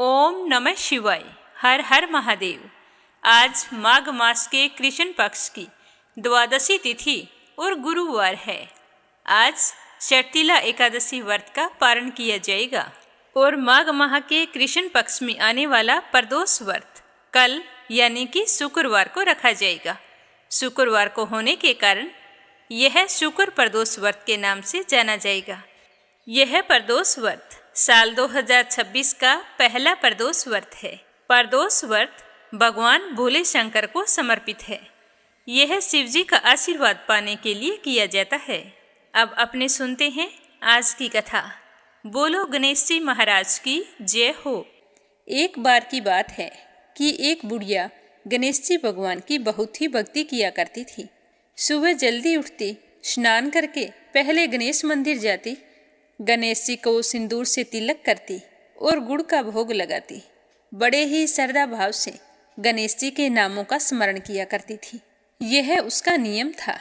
ओम नमः शिवाय। हर हर महादेव। आज माघ मास के कृष्ण पक्ष की द्वादशी तिथि और गुरुवार है। आज शर्तिला एकादशी व्रत का पारण किया जाएगा और माघ माह के कृष्ण पक्ष में आने वाला प्रदोष व्रत कल यानी कि शुक्रवार को रखा जाएगा। शुक्रवार को होने के कारण यह शुक्र प्रदोष व्रत के नाम से जाना जाएगा। यह प्रदोष व्रत साल 2026 का पहला प्रदोष व्रत है। प्रदोष व्रत भगवान भोले शंकर को समर्पित है। यह शिवजी का आशीर्वाद पाने के लिए किया जाता है। अब अपने सुनते हैं आज की कथा। बोलो गणेश जी महाराज की जय हो। एक बार की बात है कि एक बुढ़िया गणेश जी भगवान की बहुत ही भक्ति किया करती थी। सुबह जल्दी उठती, स्नान करके पहले गणेश मंदिर जाती, गणेश जी को सिंदूर से तिलक करती और गुड़ का भोग लगाती। बड़े ही श्रद्धा भाव से गणेश जी के नामों का स्मरण किया करती थी। यह उसका नियम था।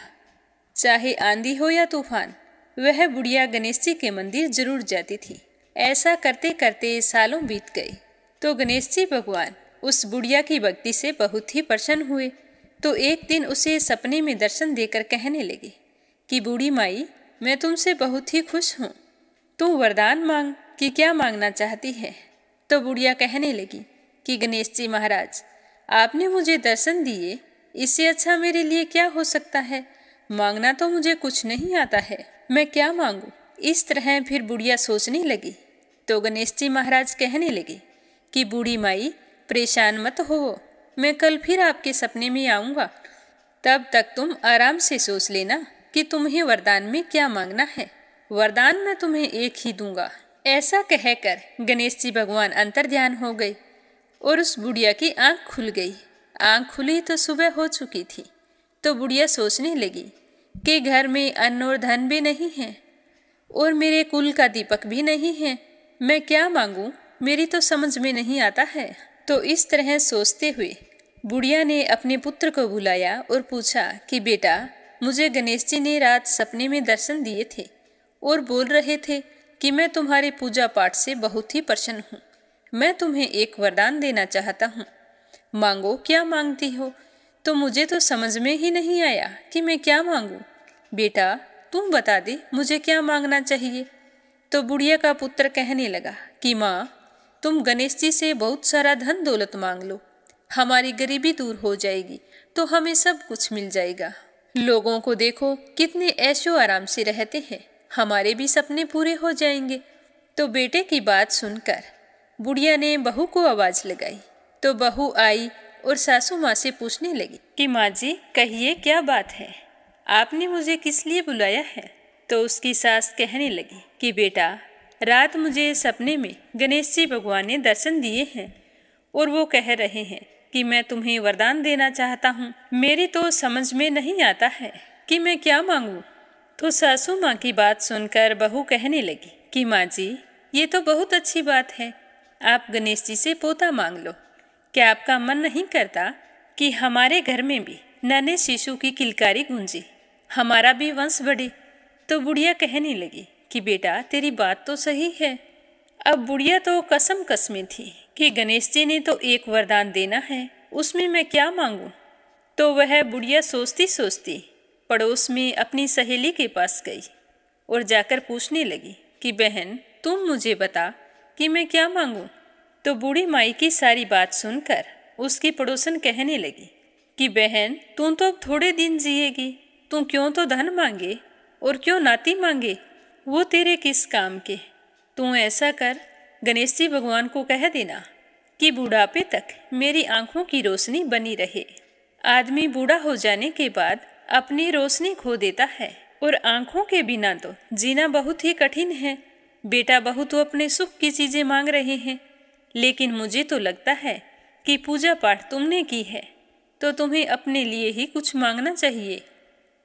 चाहे आंधी हो या तूफान, वह बुढ़िया गणेश जी के मंदिर जरूर जाती थी। ऐसा करते करते सालों बीत गए तो गणेश जी भगवान उस बुढ़िया की भक्ति से बहुत ही प्रसन्न हुए। तो एक दिन उसे सपने में दर्शन देकर कहने लगे कि बूढ़ी माई, मैं तुमसे बहुत ही खुश हूँ। तू वरदान मांग कि क्या मांगना चाहती है। तो बुढ़िया कहने लगी कि गणेश जी महाराज, आपने मुझे दर्शन दिए, इससे अच्छा मेरे लिए क्या हो सकता है। मांगना तो मुझे कुछ नहीं आता है, मैं क्या मांगू। इस तरह फिर बुढ़िया सोचने लगी। तो गणेश जी महाराज कहने लगे कि बूढ़ी माई, परेशान मत हो, मैं कल फिर आपके सपने में आऊँगा। तब तक तुम आराम से सोच लेना कि तुम्हें वरदान में क्या मांगना है। वरदान मैं तुम्हें एक ही दूंगा। ऐसा कहकर गणेश जी भगवान अंतर्ध्यान हो गए और उस बुढ़िया की आंख खुल गई। आंख खुली तो सुबह हो चुकी थी। तो बुढ़िया सोचने लगी कि घर में अन्न और धन भी नहीं है और मेरे कुल का दीपक भी नहीं है। मैं क्या मांगूं, मेरी तो समझ में नहीं आता है। तो इस तरह सोचते हुए बुढ़िया ने अपने पुत्र को बुलाया और पूछा कि बेटा, मुझे गणेश जी ने रात सपने में दर्शन दिए थे और बोल रहे थे कि मैं तुम्हारे पूजा पाठ से बहुत ही प्रसन्न हूँ। मैं तुम्हें एक वरदान देना चाहता हूँ, मांगो, क्या मांगती हो। तो मुझे तो समझ में ही नहीं आया कि मैं क्या मांगूं। बेटा, तुम बता दे मुझे क्या मांगना चाहिए। तो बुढ़िया का पुत्र कहने लगा कि माँ, तुम गणेश जी से बहुत सारा धन दौलत मांग लो, हमारी गरीबी दूर हो जाएगी, तो हमें सब कुछ मिल जाएगा। लोगों को देखो कितने ऐशो आराम से रहते हैं, हमारे भी सपने पूरे हो जाएंगे। तो बेटे की बात सुनकर बुढ़िया ने बहू को आवाज लगाई। तो बहू आई और सासू माँ से पूछने लगी कि माँ जी, कहिए क्या बात है, आपने मुझे किस लिए बुलाया है। तो उसकी सास कहने लगी कि बेटा, रात मुझे सपने में गणेश जी भगवान ने दर्शन दिए हैं और वो कह रहे हैं कि मैं तुम्हें वरदान देना चाहता हूँ। मेरी तो समझ में नहीं आता है कि मैं क्या मांगूँ। तो सासू माँ की बात सुनकर बहू कहने लगी कि माँ जी, ये तो बहुत अच्छी बात है, आप गणेश जी से पोता मांग लो। क्या आपका मन नहीं करता कि हमारे घर में भी नन्हे शिशु की किलकारी गूंजे, हमारा भी वंश बढ़े। तो बुढ़िया कहने लगी कि बेटा, तेरी बात तो सही है। अब बुढ़िया तो कसम कसमी थी कि गणेश जी ने तो एक वरदान देना है, उसमें मैं क्या मांगूं। तो वह बुढ़िया सोचती सोचती पड़ोस में अपनी सहेली के पास गई और जाकर पूछने लगी कि बहन, तुम मुझे बता कि मैं क्या मांगूं। तो बूढ़ी माई की सारी बात सुनकर उसकी पड़ोसन कहने लगी कि बहन, तू तो अब थोड़े दिन जिएगी, तू क्यों तो धन मांगे और क्यों नाती मांगे, वो तेरे किस काम के। तू ऐसा कर, गणेश जी भगवान को कह देना कि बुढ़ापे तक मेरी आंखों की रोशनी बनी रहे। आदमी बूढ़ा हो जाने के बाद अपनी रोशनी खो देता है और आंखों के बिना तो जीना बहुत ही कठिन है। बेटा, बहू तो अपने सुख की चीजें मांग रहे हैं, लेकिन मुझे तो लगता है कि पूजा पाठ तुमने की है तो तुम्हें अपने लिए ही कुछ मांगना चाहिए।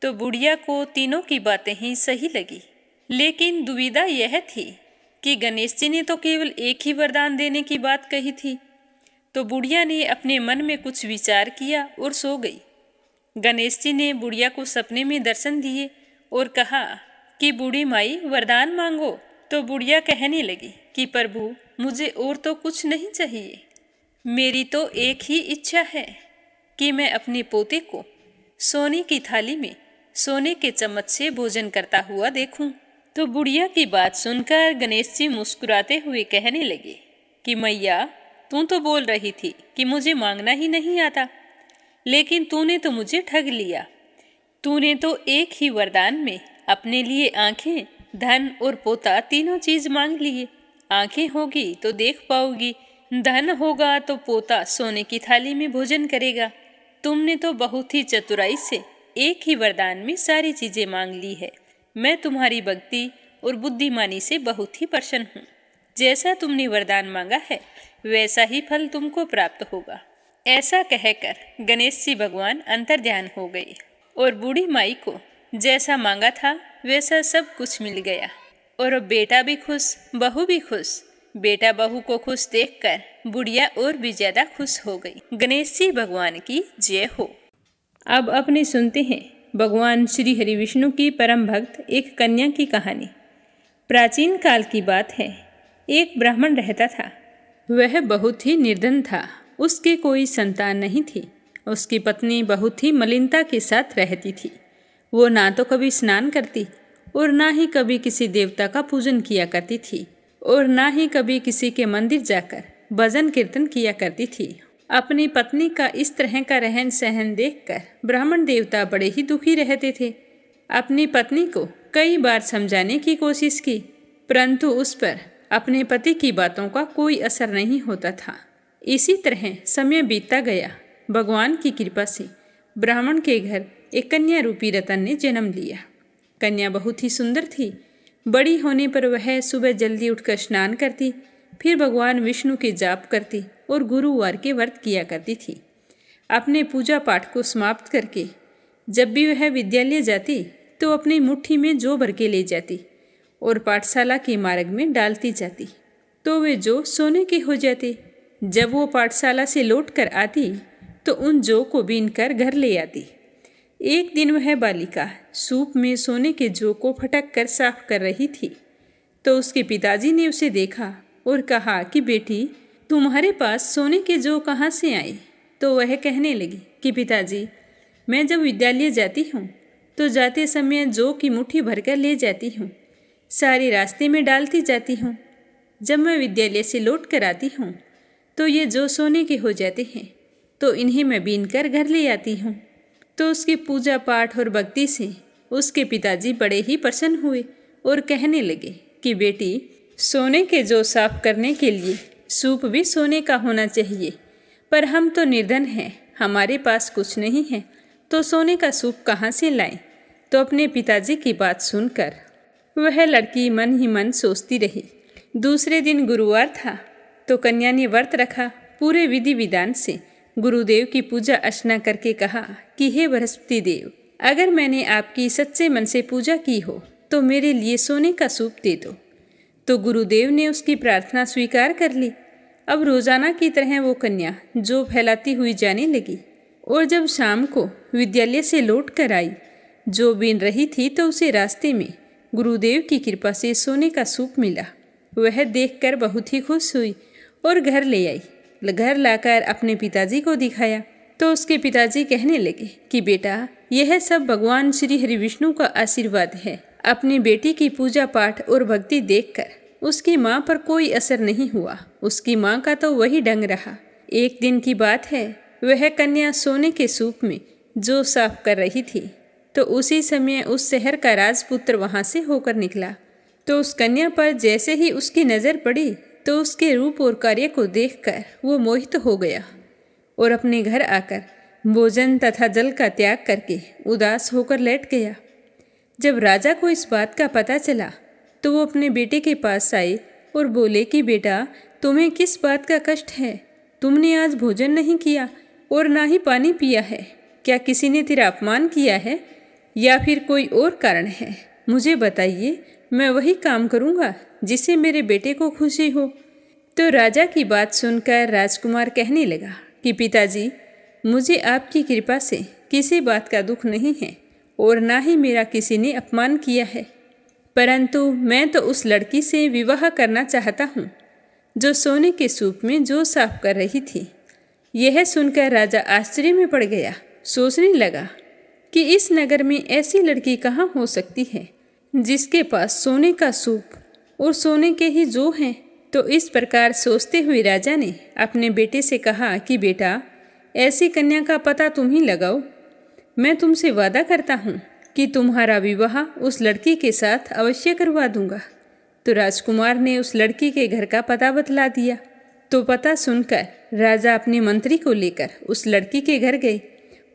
तो बुढ़िया को तीनों की बातें ही सही लगी, लेकिन दुविधा यह थी कि गणेश जी ने तो केवल एक ही वरदान देने की बात कही थी। तो बुढ़िया ने अपने मन में कुछ विचार किया और सो गई। गणेश जी ने बुढ़िया को सपने में दर्शन दिए और कहा कि बूढ़ी माई, वरदान मांगो। तो बुढ़िया कहने लगी कि प्रभु, मुझे और तो कुछ नहीं चाहिए। मेरी तो एक ही इच्छा है कि मैं अपने पोते को सोने की थाली में सोने के चम्मच से भोजन करता हुआ देखूं। तो बुढ़िया की बात सुनकर गणेश जी मुस्कुराते हुए कहने लगे कि मैया, तू तो बोल रही थी कि मुझे मांगना ही नहीं आता, लेकिन तूने तो मुझे ठग लिया। तूने तो एक ही वरदान में अपने लिए आंखें, धन और पोता तीनों चीज मांग लिए। आंखें होगी तो देख पाओगी, धन होगा तो पोता सोने की थाली में भोजन करेगा। तुमने तो बहुत ही चतुराई से एक ही वरदान में सारी चीजें मांग ली है। मैं तुम्हारी भक्ति और बुद्धिमानी से बहुत ही प्रसन्न हूँ। जैसा तुमने वरदान मांगा है वैसा ही फल तुमको प्राप्त होगा। ऐसा कहकर गणेश जी भगवान अंतर्ध्यान हो गए और बूढ़ी माई को जैसा मांगा था वैसा सब कुछ मिल गया। और अब बेटा भी खुश, बहू भी खुश। बेटा बहू को खुश देखकर बुढ़िया और भी ज्यादा खुश हो गई। गणेश जी भगवान की जय हो। अब अपने सुनते हैं भगवान श्री हरि विष्णु की परम भक्त एक कन्या की कहानी। प्राचीन काल की बात है। एक ब्राह्मण रहता था। वह बहुत ही निर्धन था। उसकी कोई संतान नहीं थी। उसकी पत्नी बहुत ही मलिनता के साथ रहती थी। वो ना तो कभी स्नान करती और ना ही कभी किसी देवता का पूजन किया करती थी और ना ही कभी किसी के मंदिर जाकर भजन कीर्तन किया करती थी। अपनी पत्नी का इस तरह का रहन सहन देखकर ब्राह्मण देवता बड़े ही दुखी रहते थे। अपनी पत्नी को कई बार समझाने की कोशिश की, परंतु उस पर अपने पति की बातों का कोई असर नहीं होता था। इसी तरह समय बीतता गया। भगवान की कृपा से ब्राह्मण के घर एक कन्या रूपी रतन ने जन्म लिया। कन्या बहुत ही सुंदर थी। बड़ी होने पर वह सुबह जल्दी उठकर स्नान करती, फिर भगवान विष्णु के जाप करती और गुरुवार के व्रत किया करती थी। अपने पूजा पाठ को समाप्त करके जब भी वह विद्यालय जाती तो अपनी मुट्ठी में जौ भर के ले जाती और पाठशाला के मार्ग में डालती जाती तो वे जौ सोने के हो जाते। जब वो पाठशाला से लौट कर आती तो उन जौ को बीन कर घर ले आती। एक दिन वह बालिका सूप में सोने के जौ को फटक कर साफ कर रही थी तो उसके पिताजी ने उसे देखा और कहा कि बेटी, तुम्हारे पास सोने के जौ कहाँ से आए? तो वह कहने लगी कि पिताजी, मैं जब विद्यालय जाती हूँ तो जाते समय जौ की मुट्ठी भरकर ले जाती हूँ, सारे रास्ते में डालती जाती हूँ। जब मैं विद्यालय से लौट कर आती हूँ तो ये जौ सोने के हो जाते हैं, तो इन्हें मैं बीन कर घर ले आती हूँ। तो उसकी पूजा पाठ और भक्ति से उसके पिताजी बड़े ही प्रसन्न हुए और कहने लगे कि बेटी, सोने के जौ साफ करने के लिए सूप भी सोने का होना चाहिए, पर हम तो निर्धन हैं, हमारे पास कुछ नहीं है, तो सोने का सूप कहाँ से लाएं? तो अपने पिताजी की बात सुनकर वह लड़की मन ही मन सोचती रही। दूसरे दिन गुरुवार था तो कन्या ने व्रत रखा। पूरे विधि विधान से गुरुदेव की पूजा अर्चना करके कहा कि हे बृहस्पति देव, अगर मैंने आपकी सच्चे मन से पूजा की हो तो मेरे लिए सोने का सूप दे दो। तो गुरुदेव ने उसकी प्रार्थना स्वीकार कर ली। अब रोजाना की तरह वो कन्या जौ फैलाती हुई जाने लगी और जब शाम को विद्यालय से लौट कर आई, जौ बीन रही थी तो उसे रास्ते में गुरुदेव की कृपा से सोने का सूप मिला। वह देखकर बहुत ही खुश हुई और घर ले आई। घर लाकर अपने पिताजी को दिखाया तो उसके पिताजी कहने लगे कि बेटा, यह सब भगवान श्री हरि विष्णु का आशीर्वाद है। अपनी बेटी की पूजा पाठ और भक्ति देखकर उसकी माँ पर कोई असर नहीं हुआ। उसकी माँ का तो वही ढंग रहा। एक दिन की बात है, वह कन्या सोने के सूप में जौ साफ कर रही थी तो उसी समय उस शहर का राजपुत्र वहाँ से होकर निकला। तो उस कन्या पर जैसे ही उसकी नज़र पड़ी तो उसके रूप और कार्य को देखकर वो मोहित हो गया और अपने घर आकर भोजन तथा जल का त्याग करके उदास होकर लेट गया। जब राजा को इस बात का पता चला तो वो अपने बेटे के पास आए और बोले कि बेटा, तुम्हें किस बात का कष्ट है? तुमने आज भोजन नहीं किया और ना ही पानी पिया है। क्या किसी ने तेरा अपमान किया है या फिर कोई और कारण है? मुझे बताइए, मैं वही काम करूँगा जिससे मेरे बेटे को खुशी हो। तो राजा की बात सुनकर राजकुमार कहने लगा कि पिताजी, मुझे आपकी कृपा से किसी बात का दुख नहीं है और ना ही मेरा किसी ने अपमान किया है, परंतु मैं तो उस लड़की से विवाह करना चाहता हूँ। जो सोने के सूप में जौ साफ कर रही थी। यह सुनकर राजा आश्चर्य में पड़ गया। सोचने लगा कि इस नगर में ऐसी लड़की कहाँ हो सकती है जिसके पास सोने का सूप और सोने के ही जौ हैं। तो इस प्रकार सोचते हुए राजा ने अपने बेटे से कहा कि बेटा, ऐसी कन्या का पता तुम ही लगाओ। मैं तुमसे वादा करता हूँ कि तुम्हारा विवाह उस लड़की के साथ अवश्य करवा दूंगा। तो राजकुमार ने उस लड़की के घर का पता बतला दिया। तो पता सुनकर राजा अपने मंत्री को लेकर उस लड़की के घर गए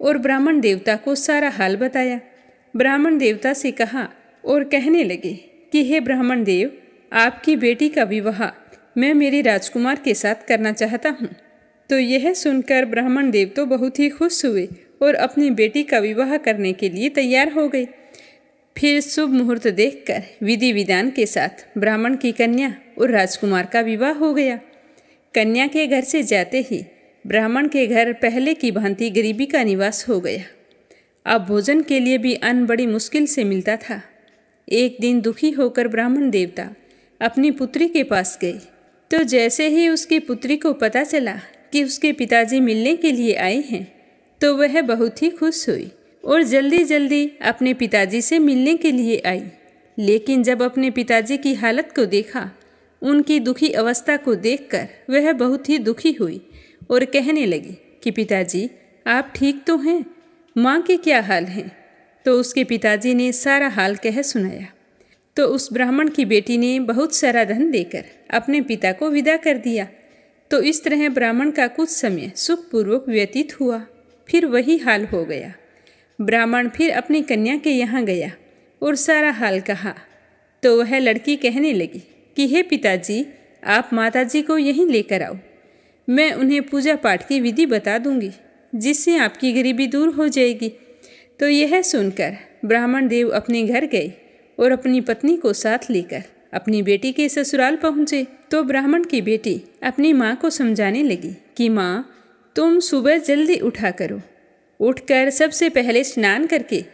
और ब्राह्मण देवता को सारा हाल बताया। ब्राह्मण देवता से कहा और कहने लगे कि हे ब्राह्मण देव, आपकी बेटी का विवाह मैं मेरे राजकुमार के साथ करना चाहता हूँ। तो यह सुनकर ब्राह्मण देव तो बहुत ही खुश हुए और अपनी बेटी का विवाह करने के लिए तैयार हो गए। फिर शुभ मुहूर्त देखकर विधि विधान के साथ ब्राह्मण की कन्या और राजकुमार का विवाह हो गया। कन्या के घर से जाते ही ब्राह्मण के घर पहले की भांति गरीबी का निवास हो गया। अब भोजन के लिए भी अन्न बड़ी मुश्किल से मिलता था। एक दिन दुखी होकर ब्राह्मण देवता अपनी पुत्री के पास गए। तो जैसे ही उसकी पुत्री को पता चला कि उसके पिताजी मिलने के लिए आए हैं, तो वह बहुत ही खुश हुई और जल्दी जल्दी अपने पिताजी से मिलने के लिए आई। लेकिन जब अपने पिताजी की हालत को देखा, उनकी दुखी अवस्था को देखकर वह बहुत ही दुखी हुई और कहने लगी कि पिताजी, आप ठीक तो हैं? माँ के क्या हाल हैं? तो उसके पिताजी ने सारा हाल कह सुनाया। तो उस ब्राह्मण की बेटी ने बहुत सारा धन देकर अपने पिता को विदा कर दिया। तो इस तरह ब्राह्मण का कुछ समय सुखपूर्वक व्यतीत हुआ। फिर वही हाल हो गया। ब्राह्मण फिर अपनी कन्या के यहाँ गया और सारा हाल कहा। तो वह लड़की कहने लगी कि हे पिताजी, आप माताजी को यहीं लेकर आओ। मैं उन्हें पूजा पाठ की विधि बता दूंगी, जिससे आपकी गरीबी दूर हो जाएगी। तो यह सुनकर ब्राह्मण देव अपने घर गए और अपनी पत्नी को साथ लेकर अपनी बेटी के ससुराल पहुँचे। तो ब्राह्मण की बेटी अपनी माँ को समझाने लगी कि माँ, तुम सुबह जल्दी उठा करो। उठकर सबसे पहले स्नान करके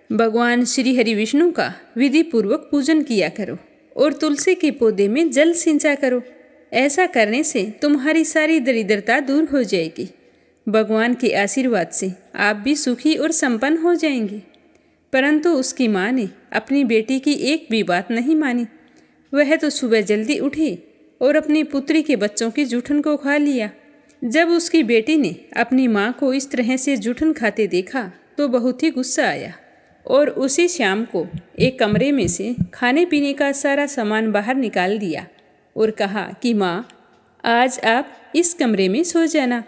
भगवान श्री हरि विष्णु का विधि पूर्वक पूजन किया करो और तुलसी के पौधे में जल सिंचा करो। ऐसा करने से तुम्हारी सारी दरिद्रता दूर हो जाएगी। भगवान के आशीर्वाद से आप भी सुखी और संपन्न हो जाएंगे। परंतु उसकी माँ ने अपनी बेटी की एक भी बात नहीं मानी। वह तो सुबह जल्दी उठी और अपनी पुत्री के बच्चों की जूठन को खा लिया। जब उसकी बेटी ने अपनी माँ को इस तरह से जूठन खाते देखा तो बहुत ही गुस्सा आया और उसी शाम को एक कमरे में से खाने पीने का सारा सामान बाहर निकाल दिया और कहा कि माँ, आज आप इस कमरे में सो जाना।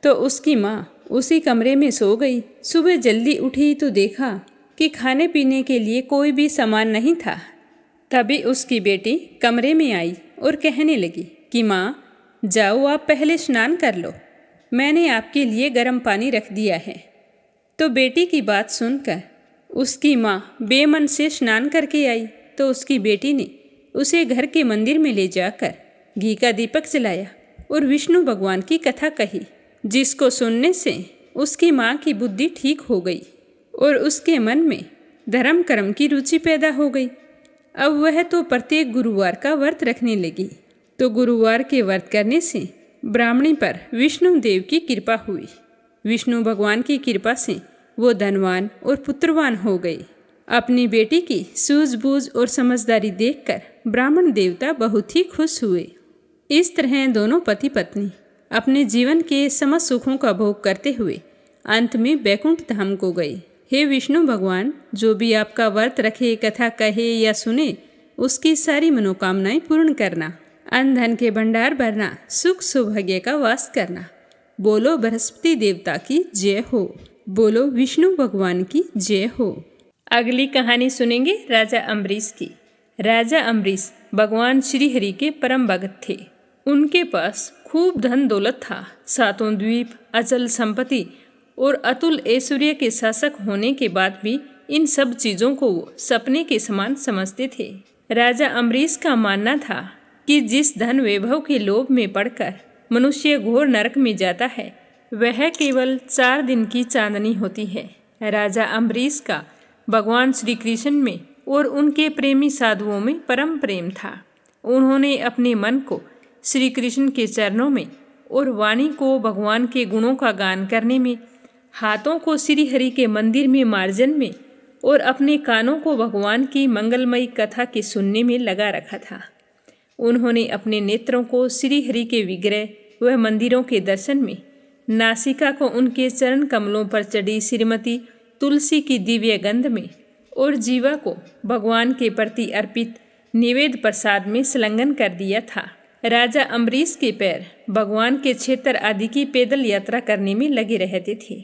तो उसकी माँ उसी कमरे में सो गई। सुबह जल्दी उठी तो देखा कि खाने पीने के लिए कोई भी सामान नहीं था। तभी उसकी बेटी कमरे में आई और कहने लगी कि माँ, जाओ आप पहले स्नान कर लो, मैंने आपके लिए गर्म पानी रख दिया है। तो बेटी की बात सुनकर उसकी माँ बेमन से स्नान करके आई। तो उसकी बेटी ने उसे घर के मंदिर में ले जाकर घी का दीपक जलाया और विष्णु भगवान की कथा कही, जिसको सुनने से उसकी माँ की बुद्धि ठीक हो गई और उसके मन में धर्म कर्म की रुचि पैदा हो गई। अब वह तो प्रत्येक गुरुवार का व्रत रखने लगी। तो गुरुवार के व्रत करने से ब्राह्मणी पर विष्णु देव की कृपा हुई। विष्णु भगवान की कृपा से वो धनवान और पुत्रवान हो गई। अपनी बेटी की सूझबूझ और समझदारी देखकर ब्राह्मण देवता बहुत ही खुश हुए। इस तरह दोनों पति पत्नी अपने जीवन के समस्त सुखों का भोग करते हुए अंत में बैकुंठ धाम को गए। हे विष्णु भगवान, जो भी आपका व्रत रखे, कथा कहे या सुने, उसकी सारी मनोकामनाएं पूर्ण करना, अन्न धन के भंडार भरना, सुख सौभाग्य का वास करना। बोलो बृहस्पति देवता की जय हो। बोलो विष्णु भगवान की जय हो। अगली कहानी सुनेंगे राजा अम्बरीश की। राजा अम्बरीश भगवान श्री हरि के परम भगत थे। उनके पास खूब धन दौलत था। सातों द्वीप, अचल संपत्ति और अतुल ऐश्वर्य के शासक होने के बाद भी इन सब चीज़ों को वो सपने के समान समझते थे। राजा अम्बरीश का मानना था कि जिस धन वैभव के लोभ में पड़कर मनुष्य घोर नरक में जाता है, वह केवल 4 दिन की चांदनी होती है। राजा अम्बरीश का भगवान श्री कृष्ण में और उनके प्रेमी साधुओं में परम प्रेम था। उन्होंने अपने मन को श्री कृष्ण के चरणों में और वाणी को भगवान के गुणों का गान करने में, हाथों को श्री हरि के मंदिर में मार्जन में और अपने कानों को भगवान की मंगलमयी कथा के सुनने में लगा रखा था। उन्होंने अपने नेत्रों को श्री हरि के विग्रह व मंदिरों के दर्शन में, नासिका को उनके चरण कमलों पर चढ़ी श्रीमती तुलसी की दिव्य गंध में और जीवा को भगवान के प्रति अर्पित निवेद प्रसाद में संलग्न कर दिया था। राजा अम्बरीश के पैर भगवान के क्षेत्र आदि की पैदल यात्रा करने में लगे रहते थे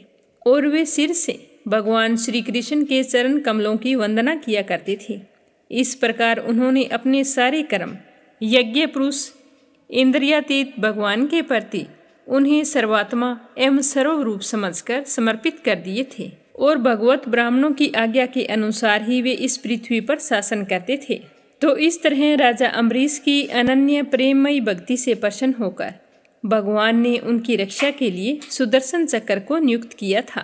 और वे सिर से भगवान श्री कृष्ण के चरण कमलों की वंदना किया करते थे। इस प्रकार उन्होंने अपने सारे कर्म यज्ञ पुरुष इंद्रियातीत भगवान के प्रति उन्हें सर्वात्मा एवं सर्वरूप समझकर समर्पित कर दिए थे और भगवत ब्राह्मणों की आज्ञा के अनुसार ही वे इस पृथ्वी पर शासन करते थे। तो इस तरह राजा अम्बरीश की अनन्य प्रेममयी भक्ति से प्रसन्न होकर भगवान ने उनकी रक्षा के लिए सुदर्शन चक्र को नियुक्त किया था,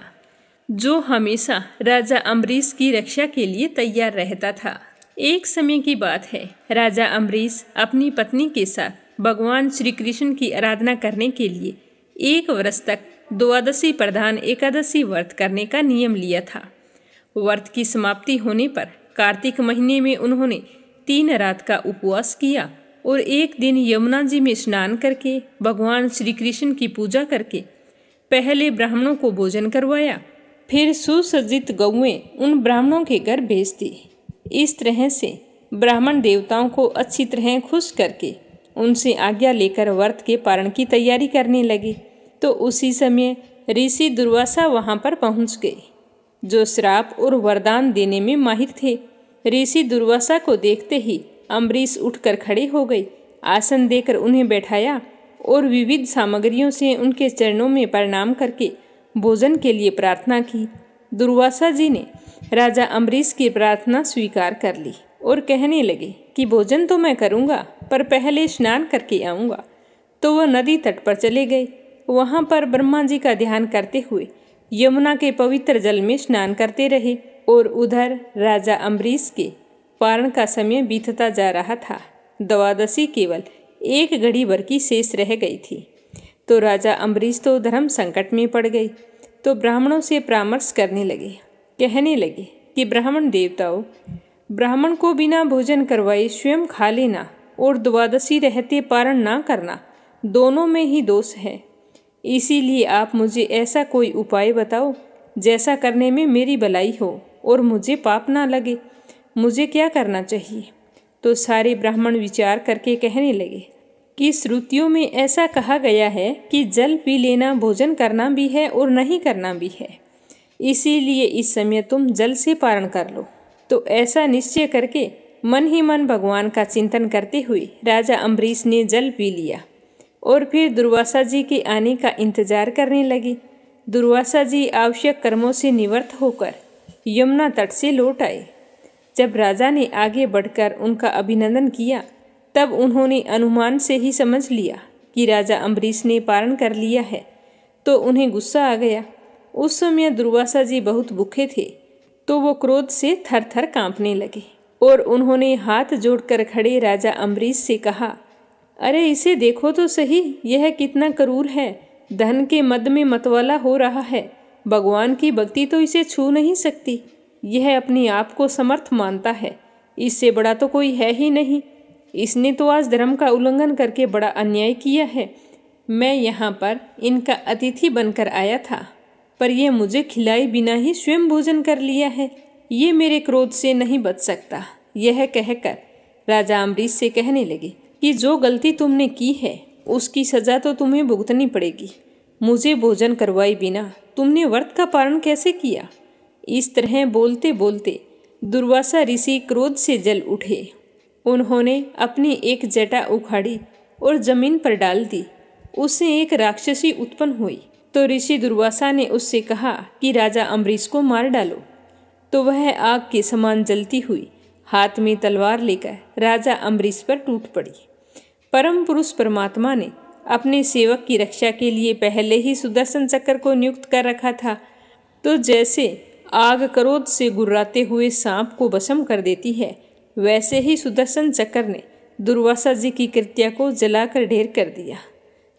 जो हमेशा राजा अम्बरीश की रक्षा के लिए तैयार रहता था। एक समय की बात है, राजा अम्बरीश अपनी पत्नी के साथ भगवान श्री कृष्ण की आराधना करने के लिए 1 वर्ष तक द्वादशी प्रधान एकादशी व्रत करने का नियम लिया था। व्रत की समाप्ति होने पर कार्तिक महीने में उन्होंने 3 रात का उपवास किया और एक दिन यमुना जी में स्नान करके भगवान श्री कृष्ण की पूजा करके पहले ब्राह्मणों को भोजन करवाया, फिर सुसज्जित गौएं उन ब्राह्मणों के घर भेज दी। इस तरह से ब्राह्मण देवताओं को अच्छी तरह खुश करके उनसे आज्ञा लेकर व्रत के पारण की तैयारी करने लगे। तो उसी समय ऋषि दुर्वासा वहां पर पहुंच गए, जो श्राप और वरदान देने में माहिर थे। ऋषि दुर्वासा को देखते ही अम्बरीश उठकर खड़े हो गए, आसन देकर उन्हें बैठाया और विविध सामग्रियों से उनके चरणों में प्रणाम करके भोजन के लिए प्रार्थना की। दुर्वासा जी ने राजा अम्बरीश की प्रार्थना स्वीकार कर ली और कहने लगे कि भोजन तो मैं करूँगा, पर पहले स्नान करके आऊँगा। तो वह नदी तट पर चले गए। वहाँ पर ब्रह्मा जी का ध्यान करते हुए यमुना के पवित्र जल में स्नान करते रहे और उधर राजा अम्बरीश के पारण का समय बीतता जा रहा था। द्वादशी केवल 1 घड़ी भर की शेष रह गई थी। तो राजा अम्बरीश तो धर्म संकट में पड़ गए। तो ब्राह्मणों से परामर्श करने लगे, कहने लगे कि ब्राह्मण देवताओं, ब्राह्मण को बिना भोजन करवाए स्वयं खा लेना और द्वादशी रहते पारण ना करना, दोनों में ही दोष है। इसीलिए आप मुझे ऐसा कोई उपाय बताओ जैसा करने में मेरी भलाई हो और मुझे पाप ना लगे। मुझे क्या करना चाहिए? तो सारे ब्राह्मण विचार करके कहने लगे कि श्रुतियों में ऐसा कहा गया है कि जल पी लेना भोजन करना भी है और नहीं करना भी है, इसीलिए इस समय तुम जल से पारण कर लो। तो ऐसा निश्चय करके मन ही मन भगवान का चिंतन करते हुए राजा अम्बरीश ने जल पी लिया और फिर दुर्वासा जी के आने का इंतजार करने लगे। दुर्वासा जी आवश्यक कर्मों से निवृत्त होकर यमुना तट से लौट आए। जब राजा ने आगे बढ़कर उनका अभिनंदन किया, तब उन्होंने अनुमान से ही समझ लिया कि राजा अम्बरीश ने पारण कर लिया है। तो उन्हें गुस्सा आ गया। उस समय दुर्वासा जी बहुत भूखे थे, तो वो क्रोध से थर थर कांपने लगे और उन्होंने हाथ जोड़कर खड़े राजा अम्बरीश से कहा, अरे इसे देखो तो सही, यह कितना क्रूर है, धन के मद में मतवाला हो रहा है। भगवान की भक्ति तो इसे छू नहीं सकती। यह अपने आप को समर्थ मानता है, इससे बड़ा तो कोई है ही नहीं। इसने तो आज धर्म का उल्लंघन करके बड़ा अन्याय किया है। मैं यहाँ पर इनका अतिथि बनकर आया था, पर यह मुझे खिलाए बिना ही स्वयं भोजन कर लिया है। ये मेरे क्रोध से नहीं बच सकता। यह कहकर राजा अम्बरीश से कहने लगे कि जो गलती तुमने की है उसकी सजा तो तुम्हें भुगतनी पड़ेगी। मुझे भोजन करवाए बिना तुमने व्रत का पारण कैसे किया? इस तरह बोलते बोलते दुर्वासा ऋषि क्रोध से जल उठे। उन्होंने अपनी एक जटा उखाड़ी और जमीन पर डाल दी। उससे एक राक्षसी उत्पन्न हुई। तो ऋषि दुर्वासा ने उससे कहा कि राजा अम्बरीश को मार डालो। तो वह आग के समान जलती हुई हाथ में तलवार लेकर राजा अम्बरीश पर टूट पड़ी। परम पुरुष परमात्मा ने अपने सेवक की रक्षा के लिए पहले ही सुदर्शन चक्र को नियुक्त कर रखा था। तो जैसे आग क्रोध से गुर्राते हुए सांप को भस्म कर देती है, वैसे ही सुदर्शन चक्र ने दुर्वासा जी की कृत्या को जलाकर ढेर कर दिया।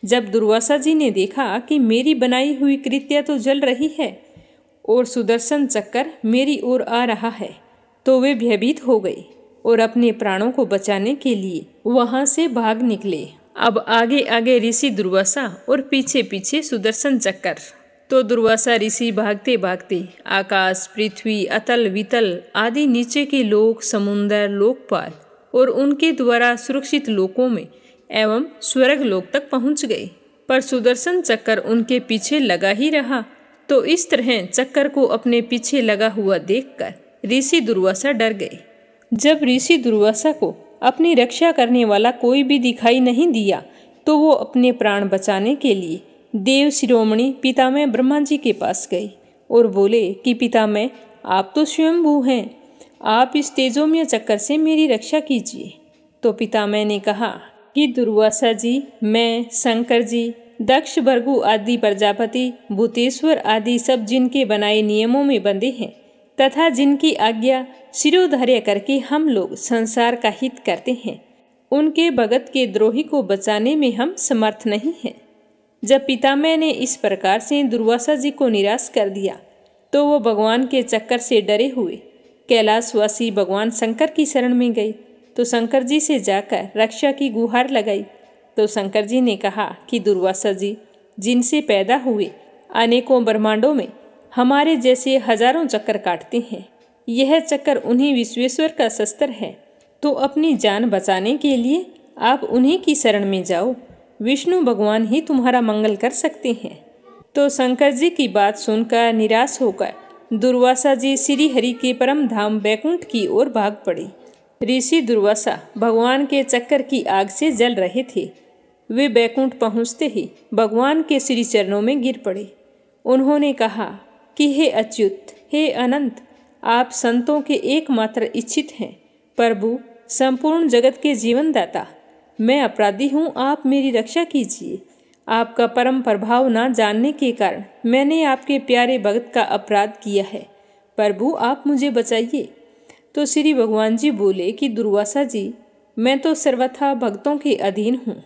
जब दुर्वासा जी ने देखा कि मेरी बनाई हुई कृत्या तो जल रही है और सुदर्शन चक्कर मेरी ओर आ रहा है, तो वे भयभीत हो गए और अपने प्राणों को बचाने के लिए वहां से भाग निकले। अब आगे आगे ऋषि दुर्वासा और पीछे पीछे सुदर्शन चक्कर। तो दुर्वासा ऋषि भागते भागते आकाश, पृथ्वी, अतल वितल आदि नीचे के लोक, समुंदर, लोकपाल और उनके द्वारा सुरक्षित लोकों में एवं स्वर्ग लोक तक पहुंच गए। पर सुदर्शन चक्कर उनके पीछे लगा ही रहा। तो इस तरह चक्कर को अपने पीछे लगा हुआ देखकर ऋषि दुर्वासा डर गए। जब ऋषि दुर्वासा को अपनी रक्षा करने वाला कोई भी दिखाई नहीं दिया, तो वो अपने प्राण बचाने के लिए देव शिरोमणि पितामह ब्रह्मा जी के पास गए और बोले कि पितामह, आप तो स्वयंभू हैं, आप इस तेजोमय चक्कर से मेरी रक्षा कीजिए। तो पितामह ने कहा कि दुर्वासा जी, मैं, शंकर जी, दक्ष, भृगु आदि प्रजापति, भूतेश्वर आदि सब जिनके बनाए नियमों में बंधे हैं तथा जिनकी आज्ञा शिरोधार्य करके हम लोग संसार का हित करते हैं, उनके भगत के द्रोही को बचाने में हम समर्थ नहीं हैं। जब पितामह ने इस प्रकार से दुर्वासा जी को निराश कर दिया, तो वो भगवान के चक्कर से डरे हुए कैलाशवासी भगवान शंकर की शरण में गई। तो शंकर जी से जाकर रक्षा की गुहार लगाई। तो शंकर जी ने कहा कि दुर्वासा जी, जिनसे पैदा हुए अनेकों ब्रह्मांडों में हमारे जैसे हजारों चक्कर काटते हैं, यह चक्कर उन्हीं विश्वेश्वर का शस्त्र है। तो अपनी जान बचाने के लिए आप उन्हीं की शरण में जाओ, विष्णु भगवान ही तुम्हारा मंगल कर सकते हैं। तो शंकर जी की बात सुनकर निराश होकर दुर्वासा जी श्री हरि के परम धाम बैकुंठ की ओर भाग पड़े। ऋषि दुर्वासा भगवान के चक्कर की आग से जल रहे थे। वे बैकुंठ पहुँचते ही भगवान के श्री चरणों में गिर पड़े। उन्होंने कहा कि हे अच्युत, हे अनंत, आप संतों के एकमात्र इच्छित हैं। प्रभु, संपूर्ण जगत के जीवनदाता, मैं अपराधी हूँ, आप मेरी रक्षा कीजिए। आपका परम प्रभाव न जानने के कारण मैंने आपके प्यारे भक्त का अपराध किया है। प्रभु, आप मुझे बचाइए। तो श्री भगवान जी बोले कि दुर्वासा जी, मैं तो सर्वथा भक्तों के अधीन हूँ,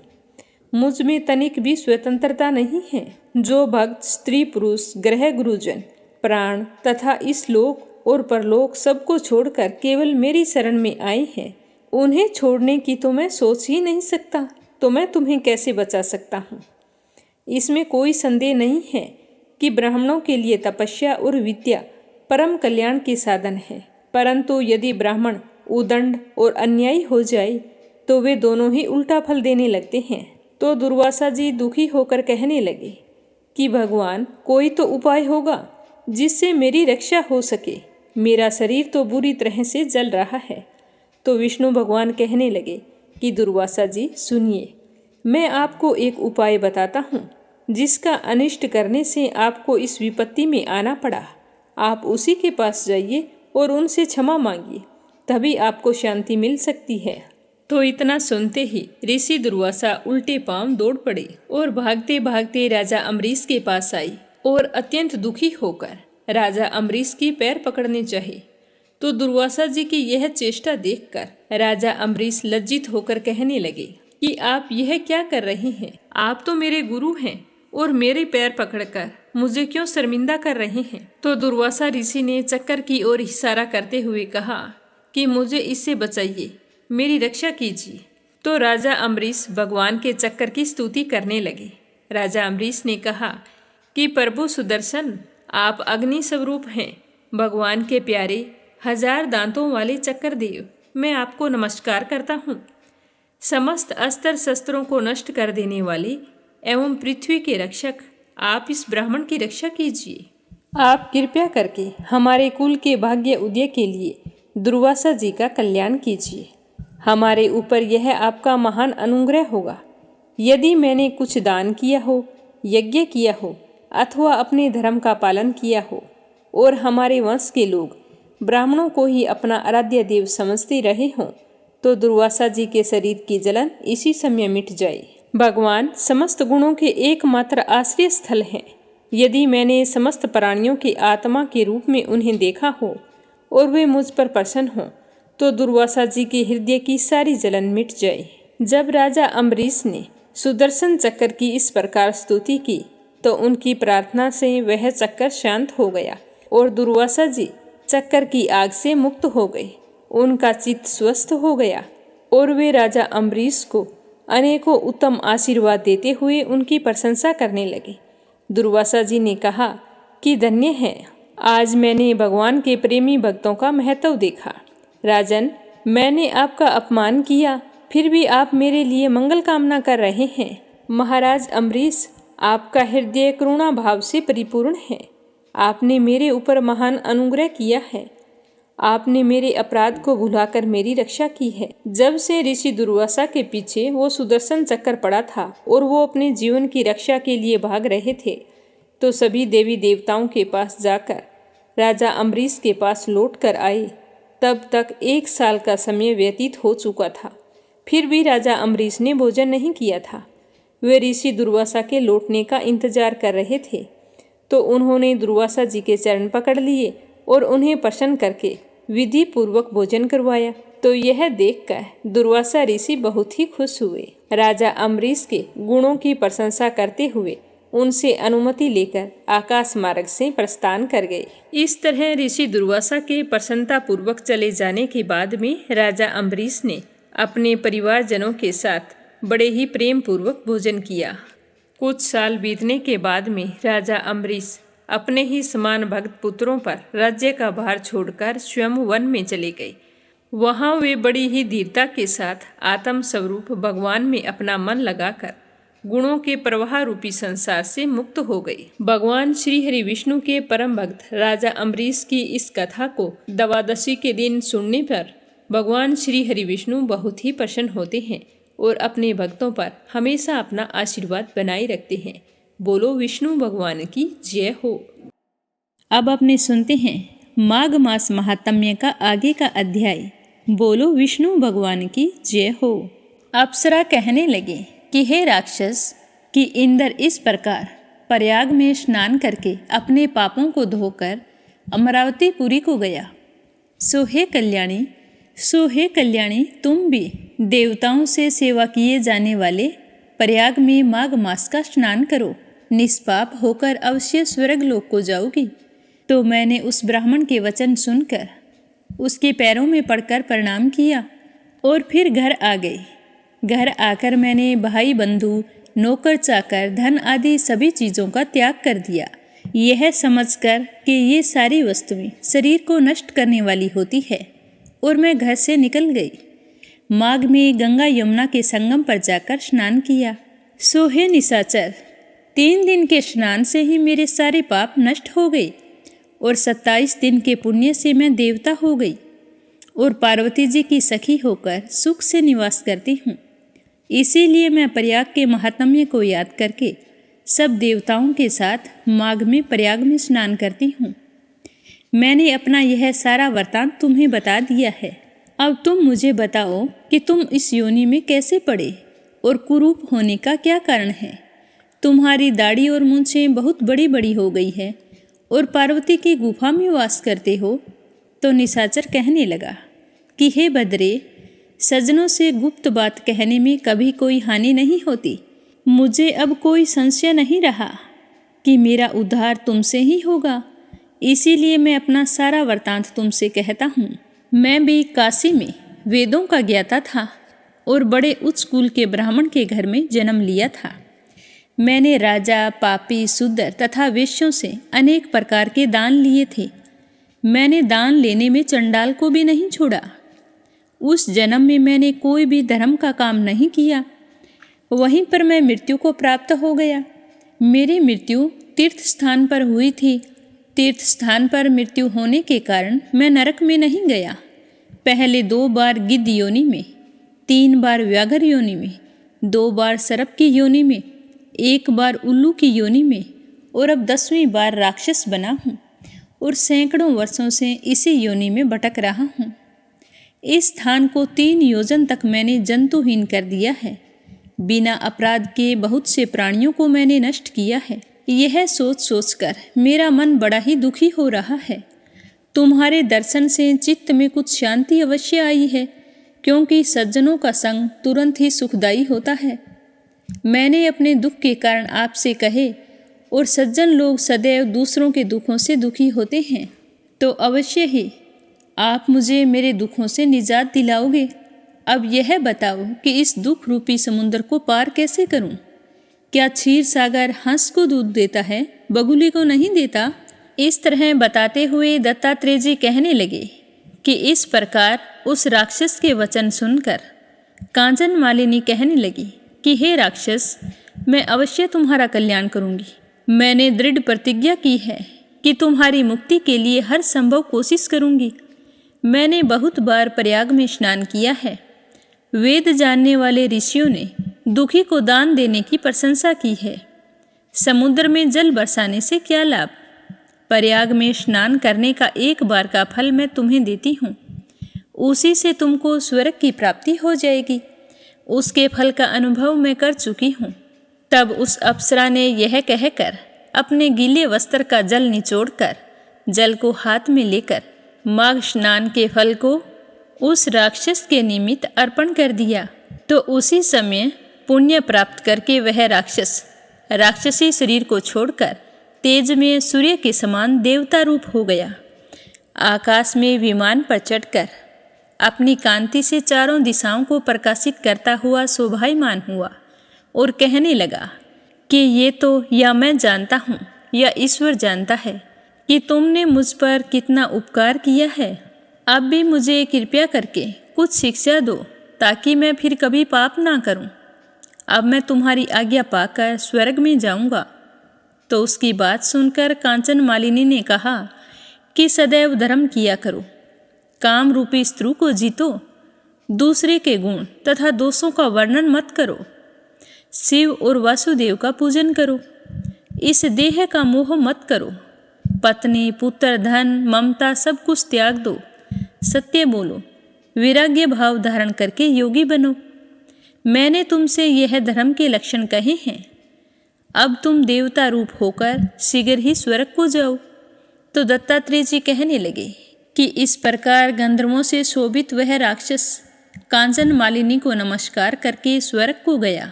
मुझ में तनिक भी स्वतंत्रता नहीं है। जो भक्त स्त्री पुरुष, ग्रह गुरुजन, प्राण तथा इस लोक और परलोक सबको छोड़कर केवल मेरी शरण में आए हैं, उन्हें छोड़ने की तो मैं सोच ही नहीं सकता। तो मैं तुम्हें कैसे बचा सकता हूँ? इसमें कोई संदेह नहीं है कि ब्राह्मणों के लिए तपस्या और विद्या परम कल्याण के साधन है, परंतु यदि ब्राह्मण उदंड और अन्यायी हो जाए तो वे दोनों ही उल्टा फल देने लगते हैं। तो दुर्वासा जी दुखी होकर कहने लगे कि भगवान, कोई तो उपाय होगा जिससे मेरी रक्षा हो सके, मेरा शरीर तो बुरी तरह से जल रहा है। तो विष्णु भगवान कहने लगे कि दुर्वासा जी सुनिए, मैं आपको एक उपाय बताता हूँ जिसका अनिष्ट करने से आपको इस विपत्ति में आना पड़ा। आप उसी के पास जाइए और उनसे क्षमा मांगिए, तभी आपको शांति मिल सकती है। तो इतना सुनते ही ऋषि दुर्वासा उल्टे पांव दौड़ पड़े और भागते भागते राजा अम्बरीश के पास आई और अत्यंत दुखी होकर राजा अम्बरीश की पैर पकड़ने चाहे। तो दुर्वासा जी की यह चेष्टा देखकर राजा अम्बरीश लज्जित होकर कहने लगे कि आप यह क्या कर रहे हैं? आप तो मेरे गुरु हैं और मेरे पैर पकड़कर मुझे क्यों शर्मिंदा कर रहे हैं? तो दुर्वासा ऋषि ने चक्कर की ओर इशारा करते हुए कहा कि मुझे इससे बचाइए, मेरी रक्षा कीजिए। तो राजा अम्बरीश भगवान के चक्कर की स्तुति करने लगे। राजा अम्बरीश ने कहा कि प्रभु सुदर्शन, आप अग्नि स्वरूप हैं, भगवान के प्यारे 1000 दांतों वाले चक्कर देव, मैं आपको नमस्कार करता हूँ। समस्त अस्त्र शस्त्रों को नष्ट कर देने वाले एवं पृथ्वी के रक्षक, आप इस ब्राह्मण की रक्षा कीजिए। आप कृपया करके हमारे कुल के भाग्य उदय के लिए दुर्वासा जी का कल्याण कीजिए। हमारे ऊपर यह आपका महान अनुग्रह होगा। यदि मैंने कुछ दान किया हो, यज्ञ किया हो अथवा अपने धर्म का पालन किया हो और हमारे वंश के लोग ब्राह्मणों को ही अपना आराध्य देव समझते रहे हों, तो दुर्वासा जी के शरीर की जलन इसी समय मिट जाए। भगवान समस्त गुणों के एकमात्र आश्रय स्थल हैं। यदि मैंने समस्त प्राणियों की आत्मा के रूप में उन्हें देखा हो और वे मुझ पर प्रसन्न हों, तो दुर्वासा जी के हृदय की सारी जलन मिट जाए। जब राजा अम्बरीश ने सुदर्शन चक्र की इस प्रकार स्तुति की तो उनकी प्रार्थना से वह चक्कर शांत हो गया और दुर्वासा जी चक्कर की आग से मुक्त हो गए। उनका चित्त स्वस्थ हो गया और वे राजा अम्बरीश को अनेकों उत्तम आशीर्वाद देते हुए उनकी प्रशंसा करने लगे। दुर्वासा जी ने कहा कि धन्य है, आज मैंने भगवान के प्रेमी भक्तों का महत्व देखा। राजन, मैंने आपका अपमान किया, फिर भी आप मेरे लिए मंगल कामना कर रहे हैं। महाराज अम्बरीश, आपका हृदय करुणा भाव से परिपूर्ण है। आपने मेरे ऊपर महान अनुग्रह किया है। आपने मेरे अपराध को भुलाकर मेरी रक्षा की है। जब से ऋषि दुर्वासा के पीछे वो सुदर्शन चक्र पड़ा था और वो अपने जीवन की रक्षा के लिए भाग रहे थे, तो सभी देवी देवताओं के पास जाकर राजा अम्बरीश के पास लौट कर आए। तब तक 1 साल का समय व्यतीत हो चुका था। फिर भी राजा अम्बरीश ने भोजन नहीं किया था। वे ऋषि दुर्वासा के लौटने का इंतजार कर रहे थे, तो उन्होंने दुर्वासा जी के चरण पकड़ लिए और उन्हें प्रसन्न करके विधि पूर्वक भोजन करवाया। तो यह देखकर दुर्वासा ऋषि बहुत ही खुश हुए। राजा अम्बरीश के गुणों की प्रशंसा करते हुए उनसे अनुमति लेकर आकाश मार्ग से प्रस्थान कर गए। इस तरह ऋषि दुर्वासा के प्रसन्नता पूर्वक चले जाने के बाद में राजा अम्बरीश ने अपने परिवारजनों के साथ बड़े ही प्रेम पूर्वक भोजन किया। कुछ साल बीतने के बाद में राजा अम्बरीश अपने ही समान भक्त पुत्रों पर राज्य का भार छोड़कर स्वयं वन में चले गए। वहाँ वे बड़ी ही धीरता के साथ आत्म स्वरूप भगवान में अपना मन लगाकर गुणों के प्रवाह रूपी संसार से मुक्त हो गए। भगवान श्री हरि विष्णु के परम भक्त राजा अम्बरीश की इस कथा को द्वादशी के दिन सुनने पर भगवान श्री हरि विष्णु बहुत ही प्रसन्न होते हैं और अपने भक्तों पर हमेशा अपना आशीर्वाद बनाए रखते हैं। बोलो विष्णु भगवान की जय हो। अब अपने सुनते हैं माघ मास महात्म्य का आगे का अध्याय। बोलो विष्णु भगवान की जय हो। अप्सरा कहने लगे कि हे राक्षस, कि इंद्र इस प्रकार प्रयाग में स्नान करके अपने पापों को धोकर अमरावतीपुरी को गया। सो हे कल्याणी, तुम भी देवताओं से सेवा किए जाने वाले प्रयाग में माघ मास का स्नान करो, निष्पाप होकर अवश्य स्वर्ग लोक को जाओगी। तो मैंने उस ब्राह्मण के वचन सुनकर उसके पैरों में पड़कर प्रणाम किया और फिर घर आ गई। घर आकर मैंने भाई बंधु, नौकर चाकर, धन आदि सभी चीज़ों का त्याग कर दिया, यह समझकर कि ये सारी वस्तुएं शरीर को नष्ट करने वाली होती है, और मैं घर से निकल गई। माघ में गंगा यमुना के संगम पर जाकर स्नान किया। सो हे निशाचर, 3 दिन के स्नान से ही मेरे सारे पाप नष्ट हो गए और 27 दिन के पुण्य से मैं देवता हो गई और पार्वती जी की सखी होकर सुख से निवास करती हूँ। इसीलिए मैं प्रयाग के महात्म्य को याद करके सब देवताओं के साथ माघ में प्रयाग में स्नान करती हूँ। मैंने अपना यह सारा वृतांत तुम्हें बता दिया है। अब तुम मुझे बताओ कि तुम इस योनि में कैसे पड़े और कुरूप होने का क्या कारण है। तुम्हारी दाढ़ी और मूंछें बहुत बड़ी बड़ी हो गई है और पार्वती की गुफा में वास करते हो। तो निशाचर कहने लगा कि हे बद्रे, सज्जनों से गुप्त बात कहने में कभी कोई हानि नहीं होती। मुझे अब कोई संशय नहीं रहा कि मेरा उद्धार तुमसे ही होगा, इसीलिए मैं अपना सारा वृतांत तुमसे कहता हूँ। मैं भी काशी में वेदों का ज्ञाता था और बड़े उच्च कुल के ब्राह्मण के घर में जन्म लिया था। मैंने राजा, पापी, शूद्र तथा वेश्यों से अनेक प्रकार के दान लिए थे। मैंने दान लेने में चंडाल को भी नहीं छोड़ा। उस जन्म में मैंने कोई भी धर्म का काम नहीं किया। वहीं पर मैं मृत्यु को प्राप्त हो गया। मेरी मृत्यु तीर्थ स्थान पर हुई थी। तीर्थ स्थान पर मृत्यु होने के कारण मैं नरक में नहीं गया। पहले 2 बार गिद्ध योनि में, 3 बार व्याघ्र योनि में, 2 बार सर्प की योनि में, 1 बार उल्लू की योनि में और अब 10वीं बार राक्षस बना हूँ और सैकड़ों वर्षों से इसी योनि में भटक रहा हूँ। इस स्थान को 3 योजन तक मैंने जंतुहीन कर दिया है। बिना अपराध के बहुत से प्राणियों को मैंने नष्ट किया है। यह सोच सोचकर मेरा मन बड़ा ही दुखी हो रहा है। तुम्हारे दर्शन से चित्त में कुछ शांति अवश्य आई है, क्योंकि सज्जनों का संग तुरंत ही सुखदायी होता है। मैंने अपने दुख के कारण आपसे कहे, और सज्जन लोग सदैव दूसरों के दुखों से दुखी होते हैं, तो अवश्य ही आप मुझे मेरे दुखों से निजात दिलाओगे। अब यह बताओ कि इस दुख रूपी समुद्र को पार कैसे करूं? क्या क्षीर सागर हंस को दूध देता है, बगुले को नहीं देता? इस तरह बताते हुए दत्तात्रेय जी कहने लगे कि इस प्रकार उस राक्षस के वचन सुनकर कांचन मालिनी कहने लगी कि हे राक्षस, मैं अवश्य तुम्हारा कल्याण करूंगी। मैंने दृढ़ प्रतिज्ञा की है कि तुम्हारी मुक्ति के लिए हर संभव कोशिश करूंगी। मैंने बहुत बार प्रयाग में स्नान किया है। वेद जानने वाले ऋषियों ने दुखी को दान देने की प्रशंसा की है। समुद्र में जल बरसाने से क्या लाभ? प्रयाग में स्नान करने का एक बार का फल मैं तुम्हें देती हूँ, उसी से तुमको स्वर्ग की प्राप्ति हो जाएगी। उसके फल का अनुभव मैं कर चुकी हूँ। तब उस अप्सरा ने यह कहकर अपने गीले वस्त्र का जल निचोड़कर जल को हाथ में लेकर माघ स्नान के फल को उस राक्षस के निमित्त अर्पण कर दिया। तो उसी समय पुण्य प्राप्त करके वह राक्षस राक्षसी शरीर को छोड़कर तेज में सूर्य के समान देवता रूप हो गया। आकाश में विमान पर चढ़कर अपनी कांति से चारों दिशाओं को प्रकाशित करता हुआ शोभायमान हुआ और कहने लगा कि ये तो या मैं जानता हूँ या ईश्वर जानता है कि तुमने मुझ पर कितना उपकार किया है। अब भी मुझे कृपया करके कुछ शिक्षा दो, ताकि मैं फिर कभी पाप ना करूं। अब मैं तुम्हारी आज्ञा पाकर स्वर्ग में जाऊंगा। तो उसकी बात सुनकर कांचन मालिनी ने कहा कि सदैव धर्म किया करो, काम रूपी स्त्रु को जीतो, दूसरे के गुण तथा दोषों का वर्णन मत करो, शिव और वासुदेव का पूजन करो, इस देह का मोह मत करो, पत्नी पुत्र धन ममता सब कुछ त्याग दो, सत्य बोलो, वैराग्य भाव धारण करके योगी बनो। मैंने तुमसे यह धर्म के लक्षण कहे हैं। अब तुम देवता रूप होकर शीघ्र ही स्वर्ग को जाओ। तो दत्तात्रेय जी कहने लगे कि इस प्रकार गंधर्वों से शोभित वह राक्षस कांचन मालिनी को नमस्कार करके स्वर्ग को गया,